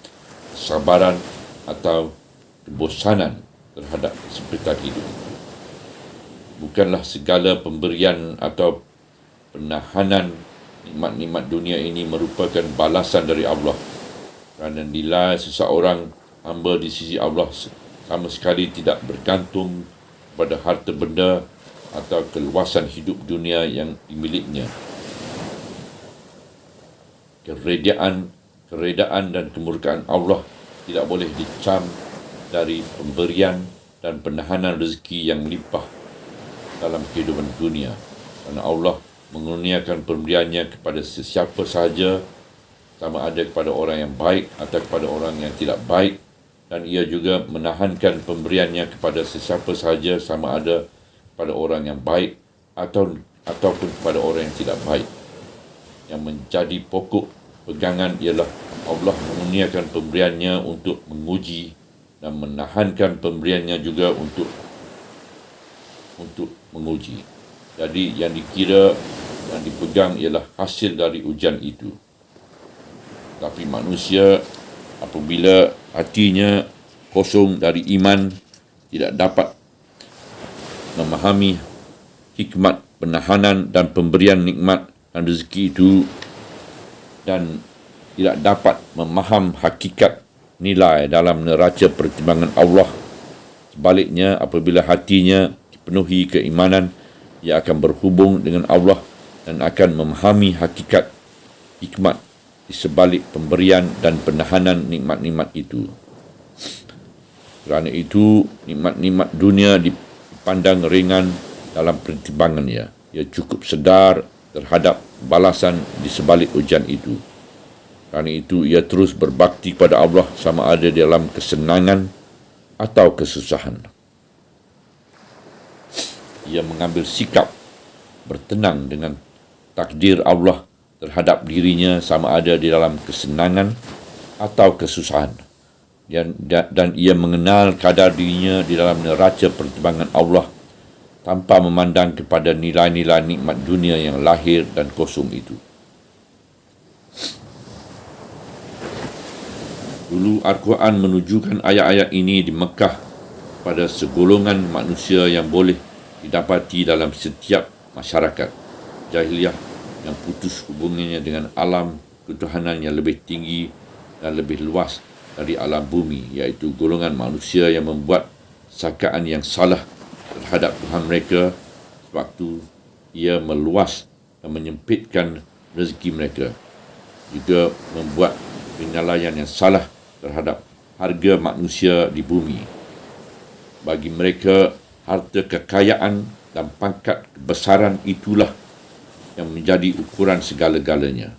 kesabaran atau kebosanan terhadap kesempitan hidup itu. Bukanlah segala pemberian atau penahanan nikmat-nikmat dunia ini merupakan balasan dari Allah, kerana nilai seseorang hamba di sisi Allah sama sekali tidak bergantung pada harta benda atau keluasan hidup dunia yang dimilikinya. Keredaan dan kemurkaan Allah tidak boleh dicam dari pemberian dan penahanan rezeki yang limpah dalam kehidupan dunia, kerana Allah mengurniakan pemberiannya kepada sesiapa sahaja, sama ada kepada orang yang baik atau kepada orang yang tidak baik, dan ia juga menahankan pemberiannya kepada sesiapa sahaja, sama ada kepada orang yang baik ataupun kepada orang yang tidak baik. Yang menjadi pokok pegangan ialah Allah mengurniakan pemberiannya untuk menguji dan menahankan pemberiannya juga untuk menguji. Jadi yang dikira dan dipegang ialah hasil dari ujian itu. Tapi manusia apabila hatinya kosong dari iman, tidak dapat memahami hikmat penahanan dan pemberian nikmat dan rezeki itu, dan tidak dapat memaham hakikat nilai dalam neraca pertimbangan Allah. Sebaliknya, apabila hatinya dipenuhi keimanan, ia akan berhubung dengan Allah dan akan memahami hakikat hikmat di sebalik pemberian dan penahanan nikmat-nikmat itu. Kerana itu, nikmat-nikmat dunia dipandang ringan dalam pertimbangannya. Ia cukup sedar terhadap balasan di sebalik ujian itu. Kerana itu, ia terus berbakti kepada Allah sama ada dalam kesenangan atau kesusahan. Ia mengambil sikap bertenang dengan takdir Allah terhadap dirinya sama ada di dalam kesenangan atau kesusahan. Dan ia mengenal kadar dirinya di dalam neraca pertimbangan Allah tanpa memandang kepada nilai-nilai nikmat dunia yang lahir dan kosong itu. Dulu Al-Quran menunjukkan ayat-ayat ini di Mekah pada segolongan manusia yang boleh didapati dalam setiap masyarakat jahiliyah yang putus hubungannya dengan alam ketuhanan yang lebih tinggi dan lebih luas dari alam bumi, iaitu golongan manusia yang membuat sangkaan yang salah terhadap Tuhan mereka waktu ia meluas dan menyempitkan rezeki mereka, juga membuat penilaian yang salah terhadap harga manusia di bumi. Bagi mereka, harta kekayaan dan pangkat kebesaran itulah yang menjadi ukuran segala-galanya.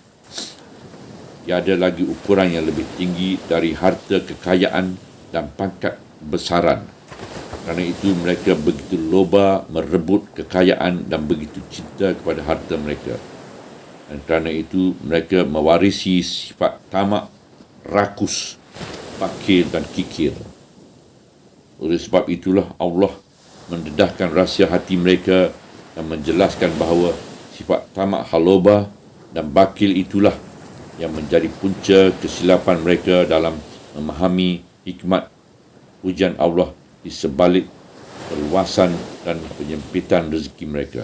Tiada lagi ukuran yang lebih tinggi dari harta kekayaan dan pangkat kebesaran. Kerana itu mereka begitu loba merebut kekayaan dan begitu cinta kepada harta mereka. Dan kerana itu mereka mewarisi sifat tamak, rakus, pakir dan kikir. Oleh sebab itulah Allah mendedahkan rahsia hati mereka dan menjelaskan bahawa sifat tamak, haloba dan bakil itulah yang menjadi punca kesilapan mereka dalam memahami hikmat ujian Allah di sebalik perluasan dan penyempitan rezeki mereka.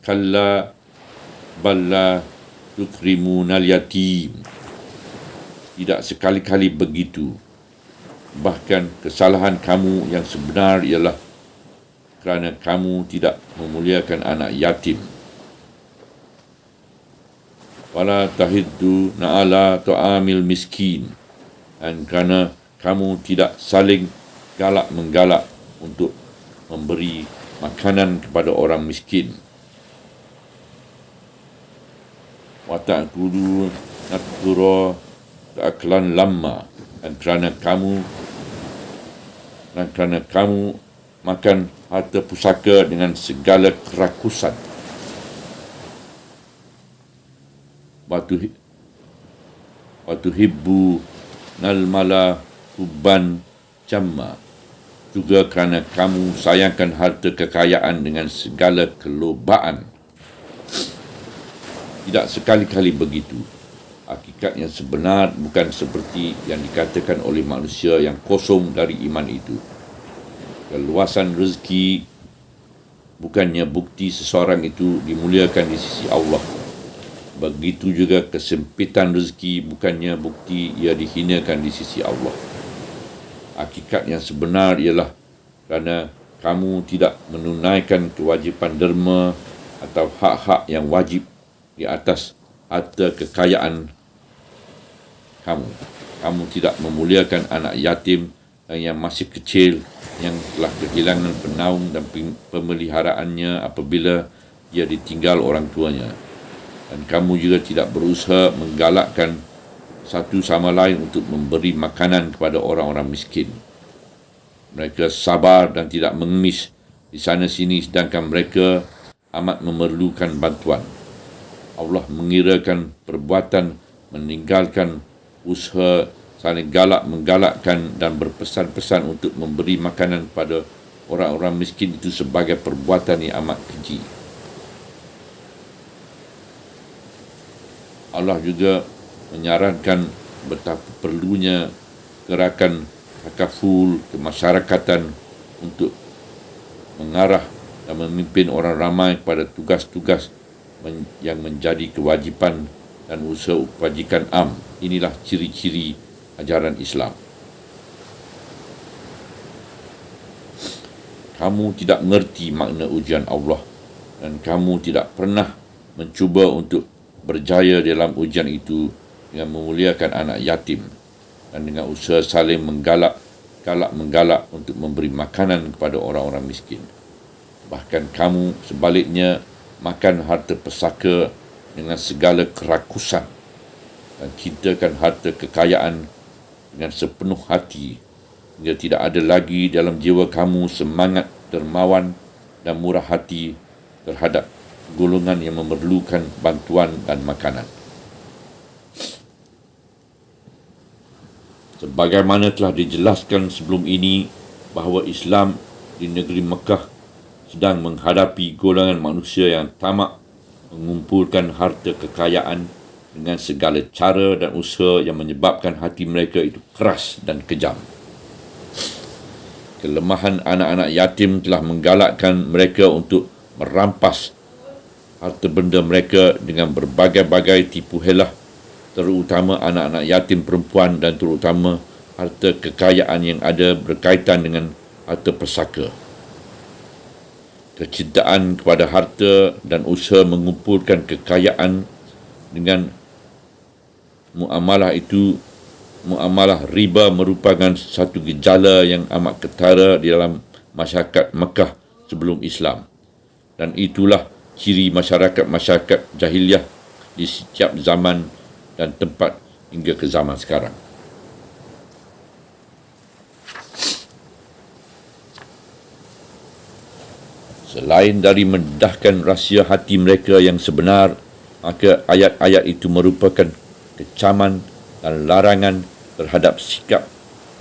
Kalla balla tukrimunal yatim. Tidak sekali-kali begitu. Bahkan kesalahan kamu yang sebenar ialah kerana kamu tidak memuliakan anak yatim. Wala tahiddu na'ala ta'amil miskin. Dan kerana kamu tidak saling galak-menggalak untuk memberi makanan kepada orang miskin. Wa ta'kulu natura ta'aklan lamma, dan kerana kamu makan harta pusaka dengan segala kerakusan. Watu hibbu nal mala hubban jamma, juga kerana kamu sayangkan harta kekayaan dengan segala kelobaan. Tidak sekali-kali begitu. Hakikat yang sebenar bukan seperti yang dikatakan oleh manusia yang kosong dari iman itu. Keluasan rezeki bukannya bukti seseorang itu dimuliakan di sisi Allah. Begitu juga kesempitan rezeki bukannya bukti ia dihinakan di sisi Allah. Hakikat yang sebenar ialah kerana kamu tidak menunaikan kewajipan derma atau hak-hak yang wajib di atas harta kekayaan kamu. Kamu tidak memuliakan anak yatim dan yang masih kecil yang telah kehilangan penaung dan pemeliharaannya apabila ia ditinggal orang tuanya. Dan kamu juga tidak berusaha menggalakkan satu sama lain untuk memberi makanan kepada orang-orang miskin. Mereka sabar dan tidak mengemis di sana sini sedangkan mereka amat memerlukan bantuan. Allah mengirakan perbuatan meninggalkan usaha saling menggalakkan dan berpesan-pesan untuk memberi makanan pada orang-orang miskin itu sebagai perbuatan yang amat keji. Allah juga menyarankan betapa perlunya gerakan takaful kemasyarakatan untuk mengarah dan memimpin orang ramai kepada tugas-tugas yang menjadi kewajipan dan usaha kebajikan am. Inilah ciri-ciri ajaran Islam. Kamu tidak mengerti makna ujian Allah dan kamu tidak pernah mencuba untuk berjaya dalam ujian itu dengan memuliakan anak yatim dan dengan usaha saling menggalak untuk memberi makanan kepada orang-orang miskin. Bahkan kamu sebaliknya makan harta pesaka dengan segala kerakusan dan cintakan harta kekayaan dengan sepenuh hati hingga tidak ada lagi dalam jiwa kamu semangat dermawan dan murah hati terhadap golongan yang memerlukan bantuan dan makanan. Sebagaimana telah dijelaskan sebelum ini bahawa Islam di negeri Mekah sedang menghadapi golongan manusia yang tamak mengumpulkan harta kekayaan dengan segala cara dan usaha yang menyebabkan hati mereka itu keras dan kejam. Kelemahan anak-anak yatim telah menggalakkan mereka untuk merampas harta benda mereka dengan berbagai-bagai tipu helah, terutama anak-anak yatim perempuan dan terutama harta kekayaan yang ada berkaitan dengan harta pesaka. Kecintaan kepada harta dan usaha mengumpulkan kekayaan dengan muamalah riba merupakan satu gejala yang amat ketara di dalam masyarakat Mekah sebelum Islam. Dan itulah ciri masyarakat jahiliah di setiap zaman dan tempat hingga ke zaman sekarang. Selain dari mendedahkan rahsia hati mereka yang sebenar, maka ayat-ayat itu merupakan kecaman dan larangan terhadap sikap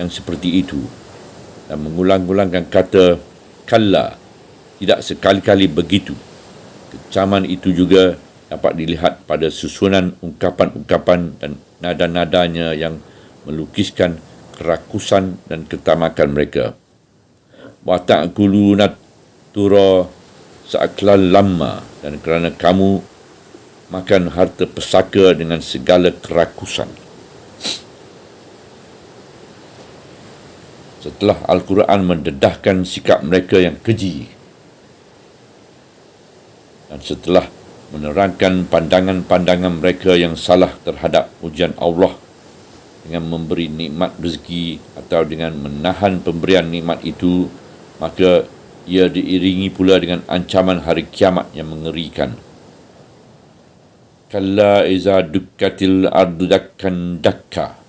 yang seperti itu dan mengulang-ulangkan kata kalla, tidak sekali-kali begitu. Kecaman itu juga dapat dilihat pada susunan ungkapan-ungkapan dan nada-nadanya yang melukiskan kerakusan dan ketamakan mereka. Wa ta'kuluna tura sa'aklal lamma, dan kerana kamu makan harta pesaka dengan segala kerakusan. Setelah Al-Quran mendedahkan sikap mereka yang keji dan setelah menerangkan pandangan-pandangan mereka yang salah terhadap ujian Allah dengan memberi nikmat rezeki atau dengan menahan pemberian nikmat itu, maka ia diiringi pula dengan ancaman hari kiamat yang mengerikan. Kalla iza dukkatil ardu dakkan dakka.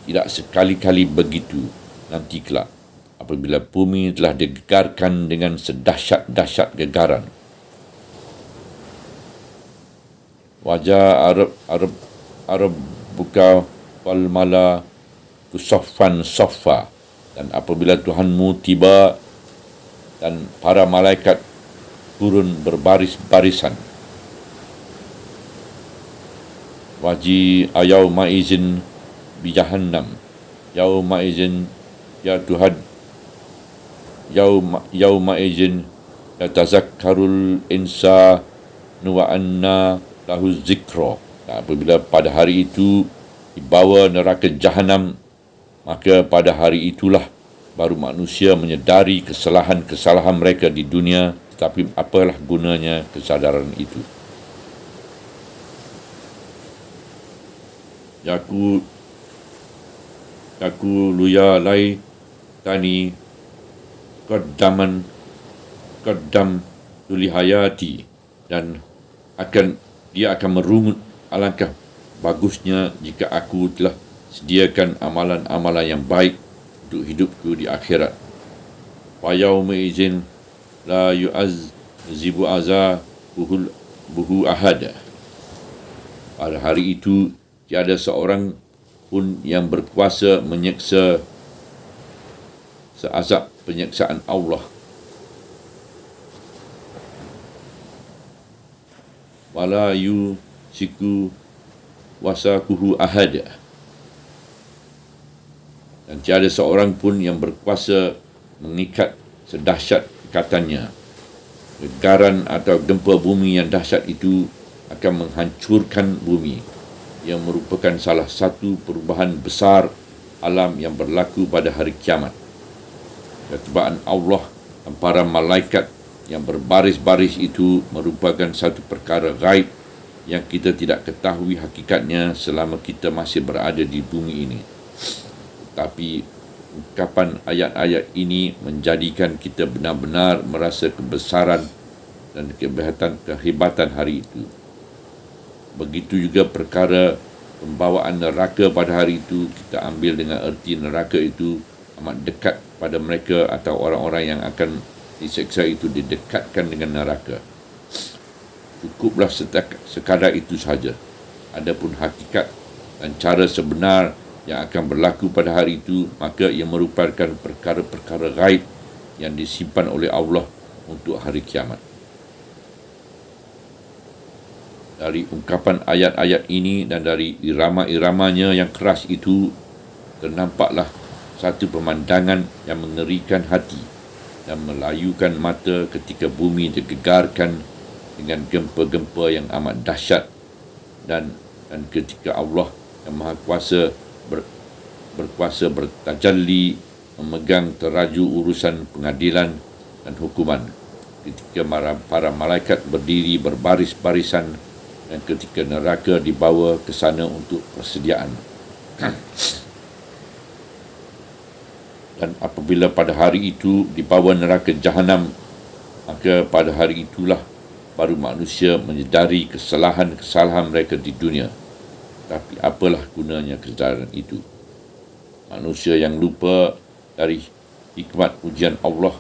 Tidak sekali-kali begitu nanti kelak, apabila bumi telah digegarkan dengan sedahsyat-dahsyat gegaran. Wajah Arab buka wal mala kusaffan saffa, dan apabila Tuhanmu tiba dan para malaikat turun berbaris-barisan. Waji ayauma izin bi jahannam, yauma izin ya Tuhan, yauma izin yatazakkarul insanu wa anna lahu zikra. Apabila pada hari itu dibawa neraka jahanam, maka pada hari itulah baru manusia menyedari kesalahan-kesalahan mereka di dunia, tetapi apalah gunanya kesadaran itu. Yaku luya lai tani qaddam tuli hayati, dan dia akan merungut alangkah bagusnya jika aku telah sediakan amalan-amalan yang baik untuk hidupku di akhirat. Wa yauma izin la yu'azzibu buhu ahada. Pada hari itu tiada seorang pun yang berkuasa menyeksa seazab penyeksaan Allah. Wala yusiku wasakuhu ahada. Dan tiada seorang pun yang berkuasa mengikat sedahsyat ikatannya. Gegaran atau gempa bumi yang dahsyat itu akan menghancurkan bumi, yang merupakan salah satu perubahan besar alam yang berlaku pada hari kiamat. Ketibaan Allah dan para malaikat yang berbaris-baris itu merupakan satu perkara gaib yang kita tidak ketahui hakikatnya selama kita masih berada di bumi ini. Tapi ungkapan ayat-ayat ini menjadikan kita benar-benar merasa kebesaran dan kehebatan hari itu. Begitu juga perkara pembawaan neraka pada hari itu, kita ambil dengan erti neraka itu amat dekat pada mereka atau orang-orang yang akan diseksa itu didekatkan dengan neraka. Cukuplah sekadar itu saja. Adapun hakikat dan cara sebenar yang akan berlaku pada hari itu, maka ia merupakan perkara-perkara gaib yang disimpan oleh Allah untuk hari kiamat. Dari ungkapan ayat-ayat ini dan dari irama-iramanya yang keras itu, ternampaklah satu pemandangan yang mengerikan hati dan melayukan mata ketika bumi digegarkan dengan gempa-gempa yang amat dahsyat, dan ketika Allah yang Maha Kuasa berkuasa bertajalli memegang teraju urusan pengadilan dan hukuman, ketika para malaikat berdiri berbaris-barisan, dan ketika neraka dibawa ke sana untuk persediaan. Dan apabila pada hari itu dibawa neraka jahanam, maka pada hari itulah baru manusia menyedari kesalahan-kesalahan mereka di dunia. Tapi apalah gunanya kesadaran itu? Manusia yang lupa dari hikmat ujian Allah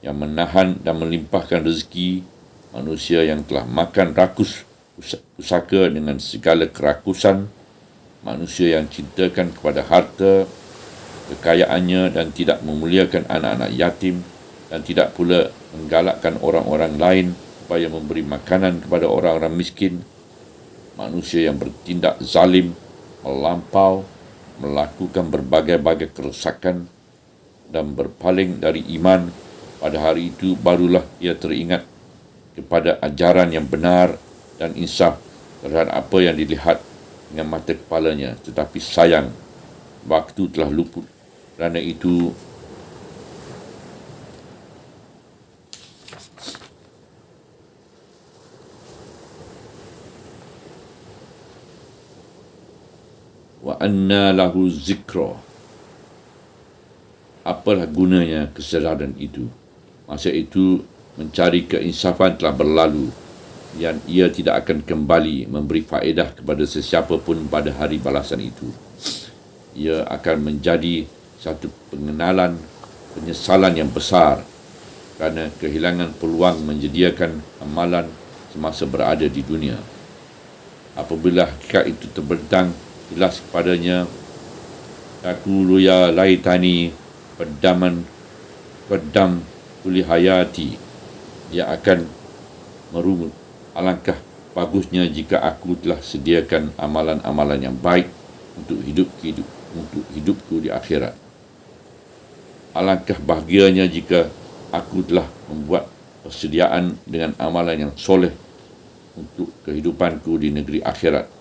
yang menahan dan melimpahkan rezeki, manusia yang telah makan rakus pusaka dengan segala kerakusan, manusia yang cintakan kepada harta, kekayaannya dan tidak memuliakan anak-anak yatim, dan tidak pula menggalakkan orang-orang lain supaya memberi makanan kepada orang-orang miskin, manusia yang bertindak zalim, melampau, melakukan berbagai-bagai kerosakan dan berpaling dari iman, pada hari itu barulah ia teringat kepada ajaran yang benar dan insaf terhadap apa yang dilihat dengan mata kepalanya. Tetapi sayang, waktu telah luput. Kerana itu wa anna lahu zikra. Apalah gunanya kesedaran itu? Masa itu mencari keinsafan telah berlalu dan ia tidak akan kembali memberi faedah kepada sesiapa pun pada hari balasan itu. Ia akan menjadi satu penyesalan yang besar kerana kehilangan peluang menyediakan amalan semasa berada di dunia. Apabila hakikat itu terbentang jelas kepadanya, taqulu ya laitani qaddam uli hayati, ia akan merungut, alangkah bagusnya jika aku telah sediakan amalan-amalan yang baik untuk hidupku di akhirat. Alangkah bahagianya jika aku telah membuat persediaan dengan amalan yang soleh untuk kehidupanku di negeri akhirat.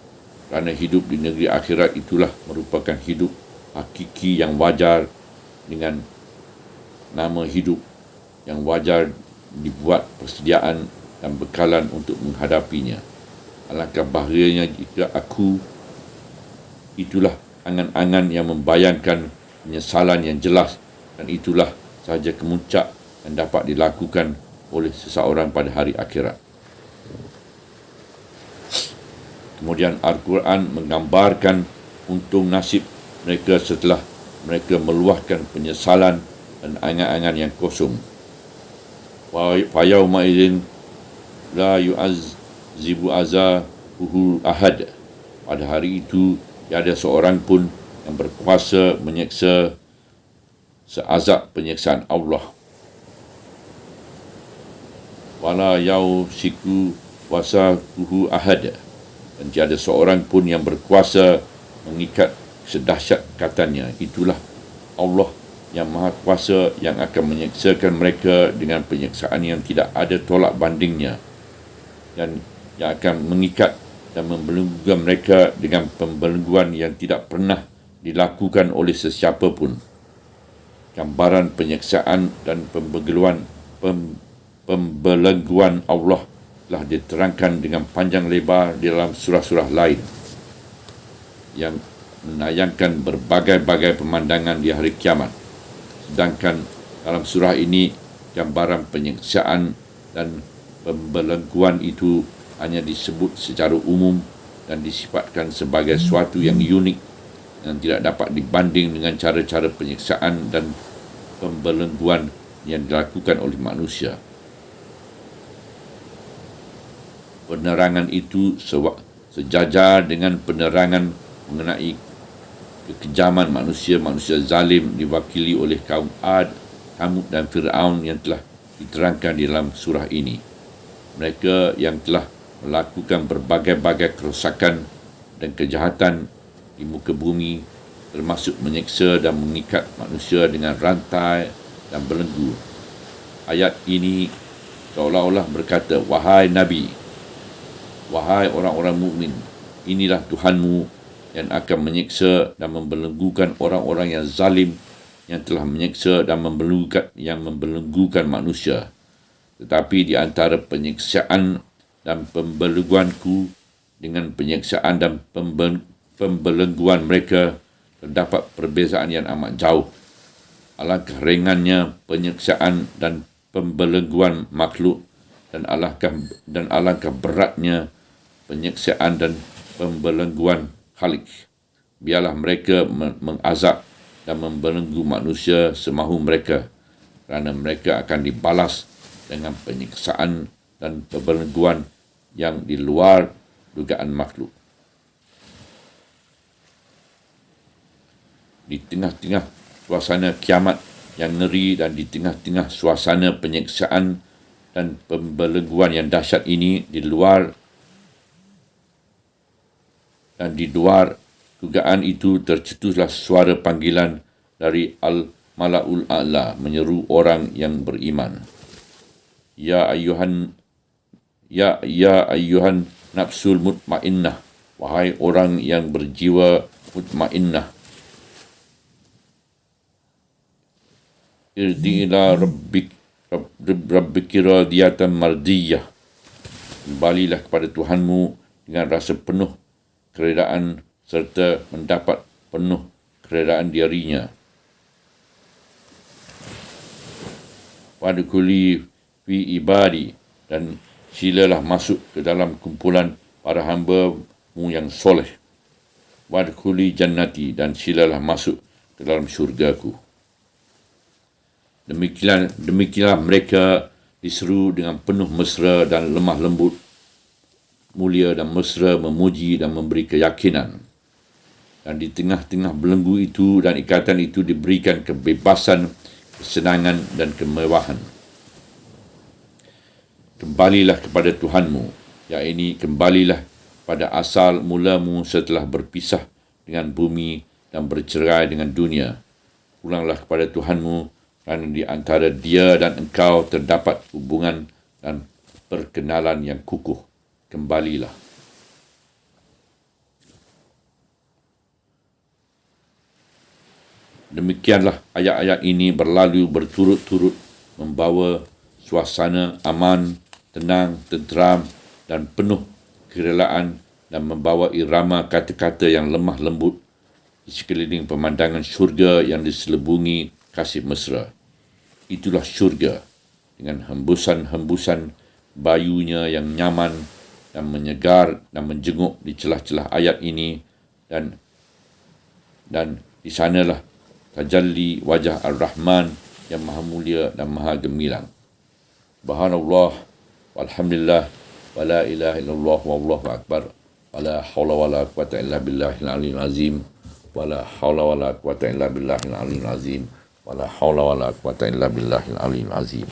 Kerana hidup di negeri akhirat itulah merupakan hidup hakiki yang wajar, dengan nama hidup yang wajar dibuat persediaan dan bekalan untuk menghadapinya. Alangkah bahagianya jika itulah angan-angan yang membayangkan penyesalan yang jelas, dan itulah sahaja kemuncak yang dapat dilakukan oleh seseorang pada hari akhirat. Kemudian Al-Quran menggambarkan untung nasib mereka setelah mereka meluahkan penyesalan dan angan-angan yang kosong. Fa yauma idzin la yu'azzibu azabuhu ahad. Pada hari itu tiada seorang pun yang berkuasa menyeksa seazab penyeksaan Allah. Wala yausiku wasaquhu ahad. Dan tiada seorang pun yang berkuasa mengikat sedahsyat katanya. Itulah Allah yang Maha Kuasa yang akan menyeksakan mereka dengan penyeksaan yang tidak ada tolak bandingnya, dan yang akan mengikat dan membelenggukan mereka dengan pembelengguan yang tidak pernah dilakukan oleh sesiapa pun. Gambaran penyeksaan dan pembelengguan Allah telah diterangkan dengan panjang lebar di dalam surah-surah lain yang menayangkan berbagai-bagai pemandangan di hari kiamat. Sedangkan dalam surah ini, gambaran penyeksaan dan pembelengguan itu hanya disebut secara umum dan disifatkan sebagai sesuatu yang unik yang tidak dapat dibanding dengan cara-cara penyeksaan dan pembelengguan yang dilakukan oleh manusia. Penerangan itu sejajar dengan penerangan mengenai kekejaman manusia zalim diwakili oleh kaum Ad, Thamud dan Fir'aun yang telah diterangkan di dalam surah ini. Mereka yang telah melakukan berbagai-bagai kerosakan dan kejahatan di muka bumi, termasuk menyeksa dan mengikat manusia dengan rantai dan belenggu. Ayat ini seolah-olah berkata, wahai Nabi, wahai orang-orang mukmin, inilah Tuhanmu yang akan menyeksa dan membelenggukan orang-orang yang zalim, yang telah menyeksa dan membelenggukan manusia. Tetapi di antara penyeksaan dan pembelengguanku dengan penyeksaan dan pembelengguan mereka terdapat perbezaan yang amat jauh. Alangkah ringannya penyeksaan dan pembelengguan makhluk, dan alangkah beratnya penyeksaan dan pembelengguan Khalik. Biarlah mereka mengazab dan membelenggu manusia semahu mereka, kerana mereka akan dibalas dengan penyiksaan dan pembelengguan yang di luar dugaan makhluk. Di tengah-tengah suasana kiamat yang ngeri dan di tengah-tengah suasana penyiksaan dan pembelengguan yang dahsyat ini, di luar dugaan itu tercetuslah suara panggilan dari Al-Mala'ul A'la menyeru orang yang beriman. Ya ayyuhan nafsul mutmainnah, wahai orang yang berjiwa mutmainnah, irdi ila rabbiki radiyatan mardiyah, kembalilah kepada Tuhanmu dengan rasa penuh keredaan serta mendapat penuh keredaan dirinya. Wadkhuli fi ibadi, dan silalah masuk ke dalam kumpulan para hamba-Mu yang soleh. Wadkhuli jannati, dan silalah masuk ke dalam syurgaku. Demikianlah mereka diseru dengan penuh mesra dan lemah lembut, mulia dan mesra, memuji dan memberi keyakinan. Dan di tengah-tengah belenggu itu dan ikatan itu diberikan kebebasan, kesenangan dan kemewahan. Kembalilah kepada Tuhanmu, yakni kembalilah pada asal mulamu setelah berpisah dengan bumi dan bercerai dengan dunia. Pulanglah kepada Tuhanmu, kerana di antara dia dan engkau terdapat hubungan dan perkenalan yang kukuh. Kembalilah. Demikianlah ayat-ayat ini berlalu berturut-turut membawa suasana aman, tenang, tenteram dan penuh kerelaan, dan membawa irama kata-kata yang lemah lembut di sekeliling pemandangan syurga yang diselubungi kasih mesra. Itulah syurga dengan hembusan-hembusan bayunya yang nyaman dan menyegar dan menjenguk di celah-celah ayat ini, dan di sanalah tajalli wajah Ar-Rahman yang maha mulia dan maha gemilang. Subhanallah, walhamdulillah, wa la ilaha illallah, wallahu akbar, wa la hawla wa la quwata illa billahil aliyyil azim, wa la hawla wa la quwata illa billahil aliyyil azim, wa la hawla wa la quwata illa billahil aliyyil azim.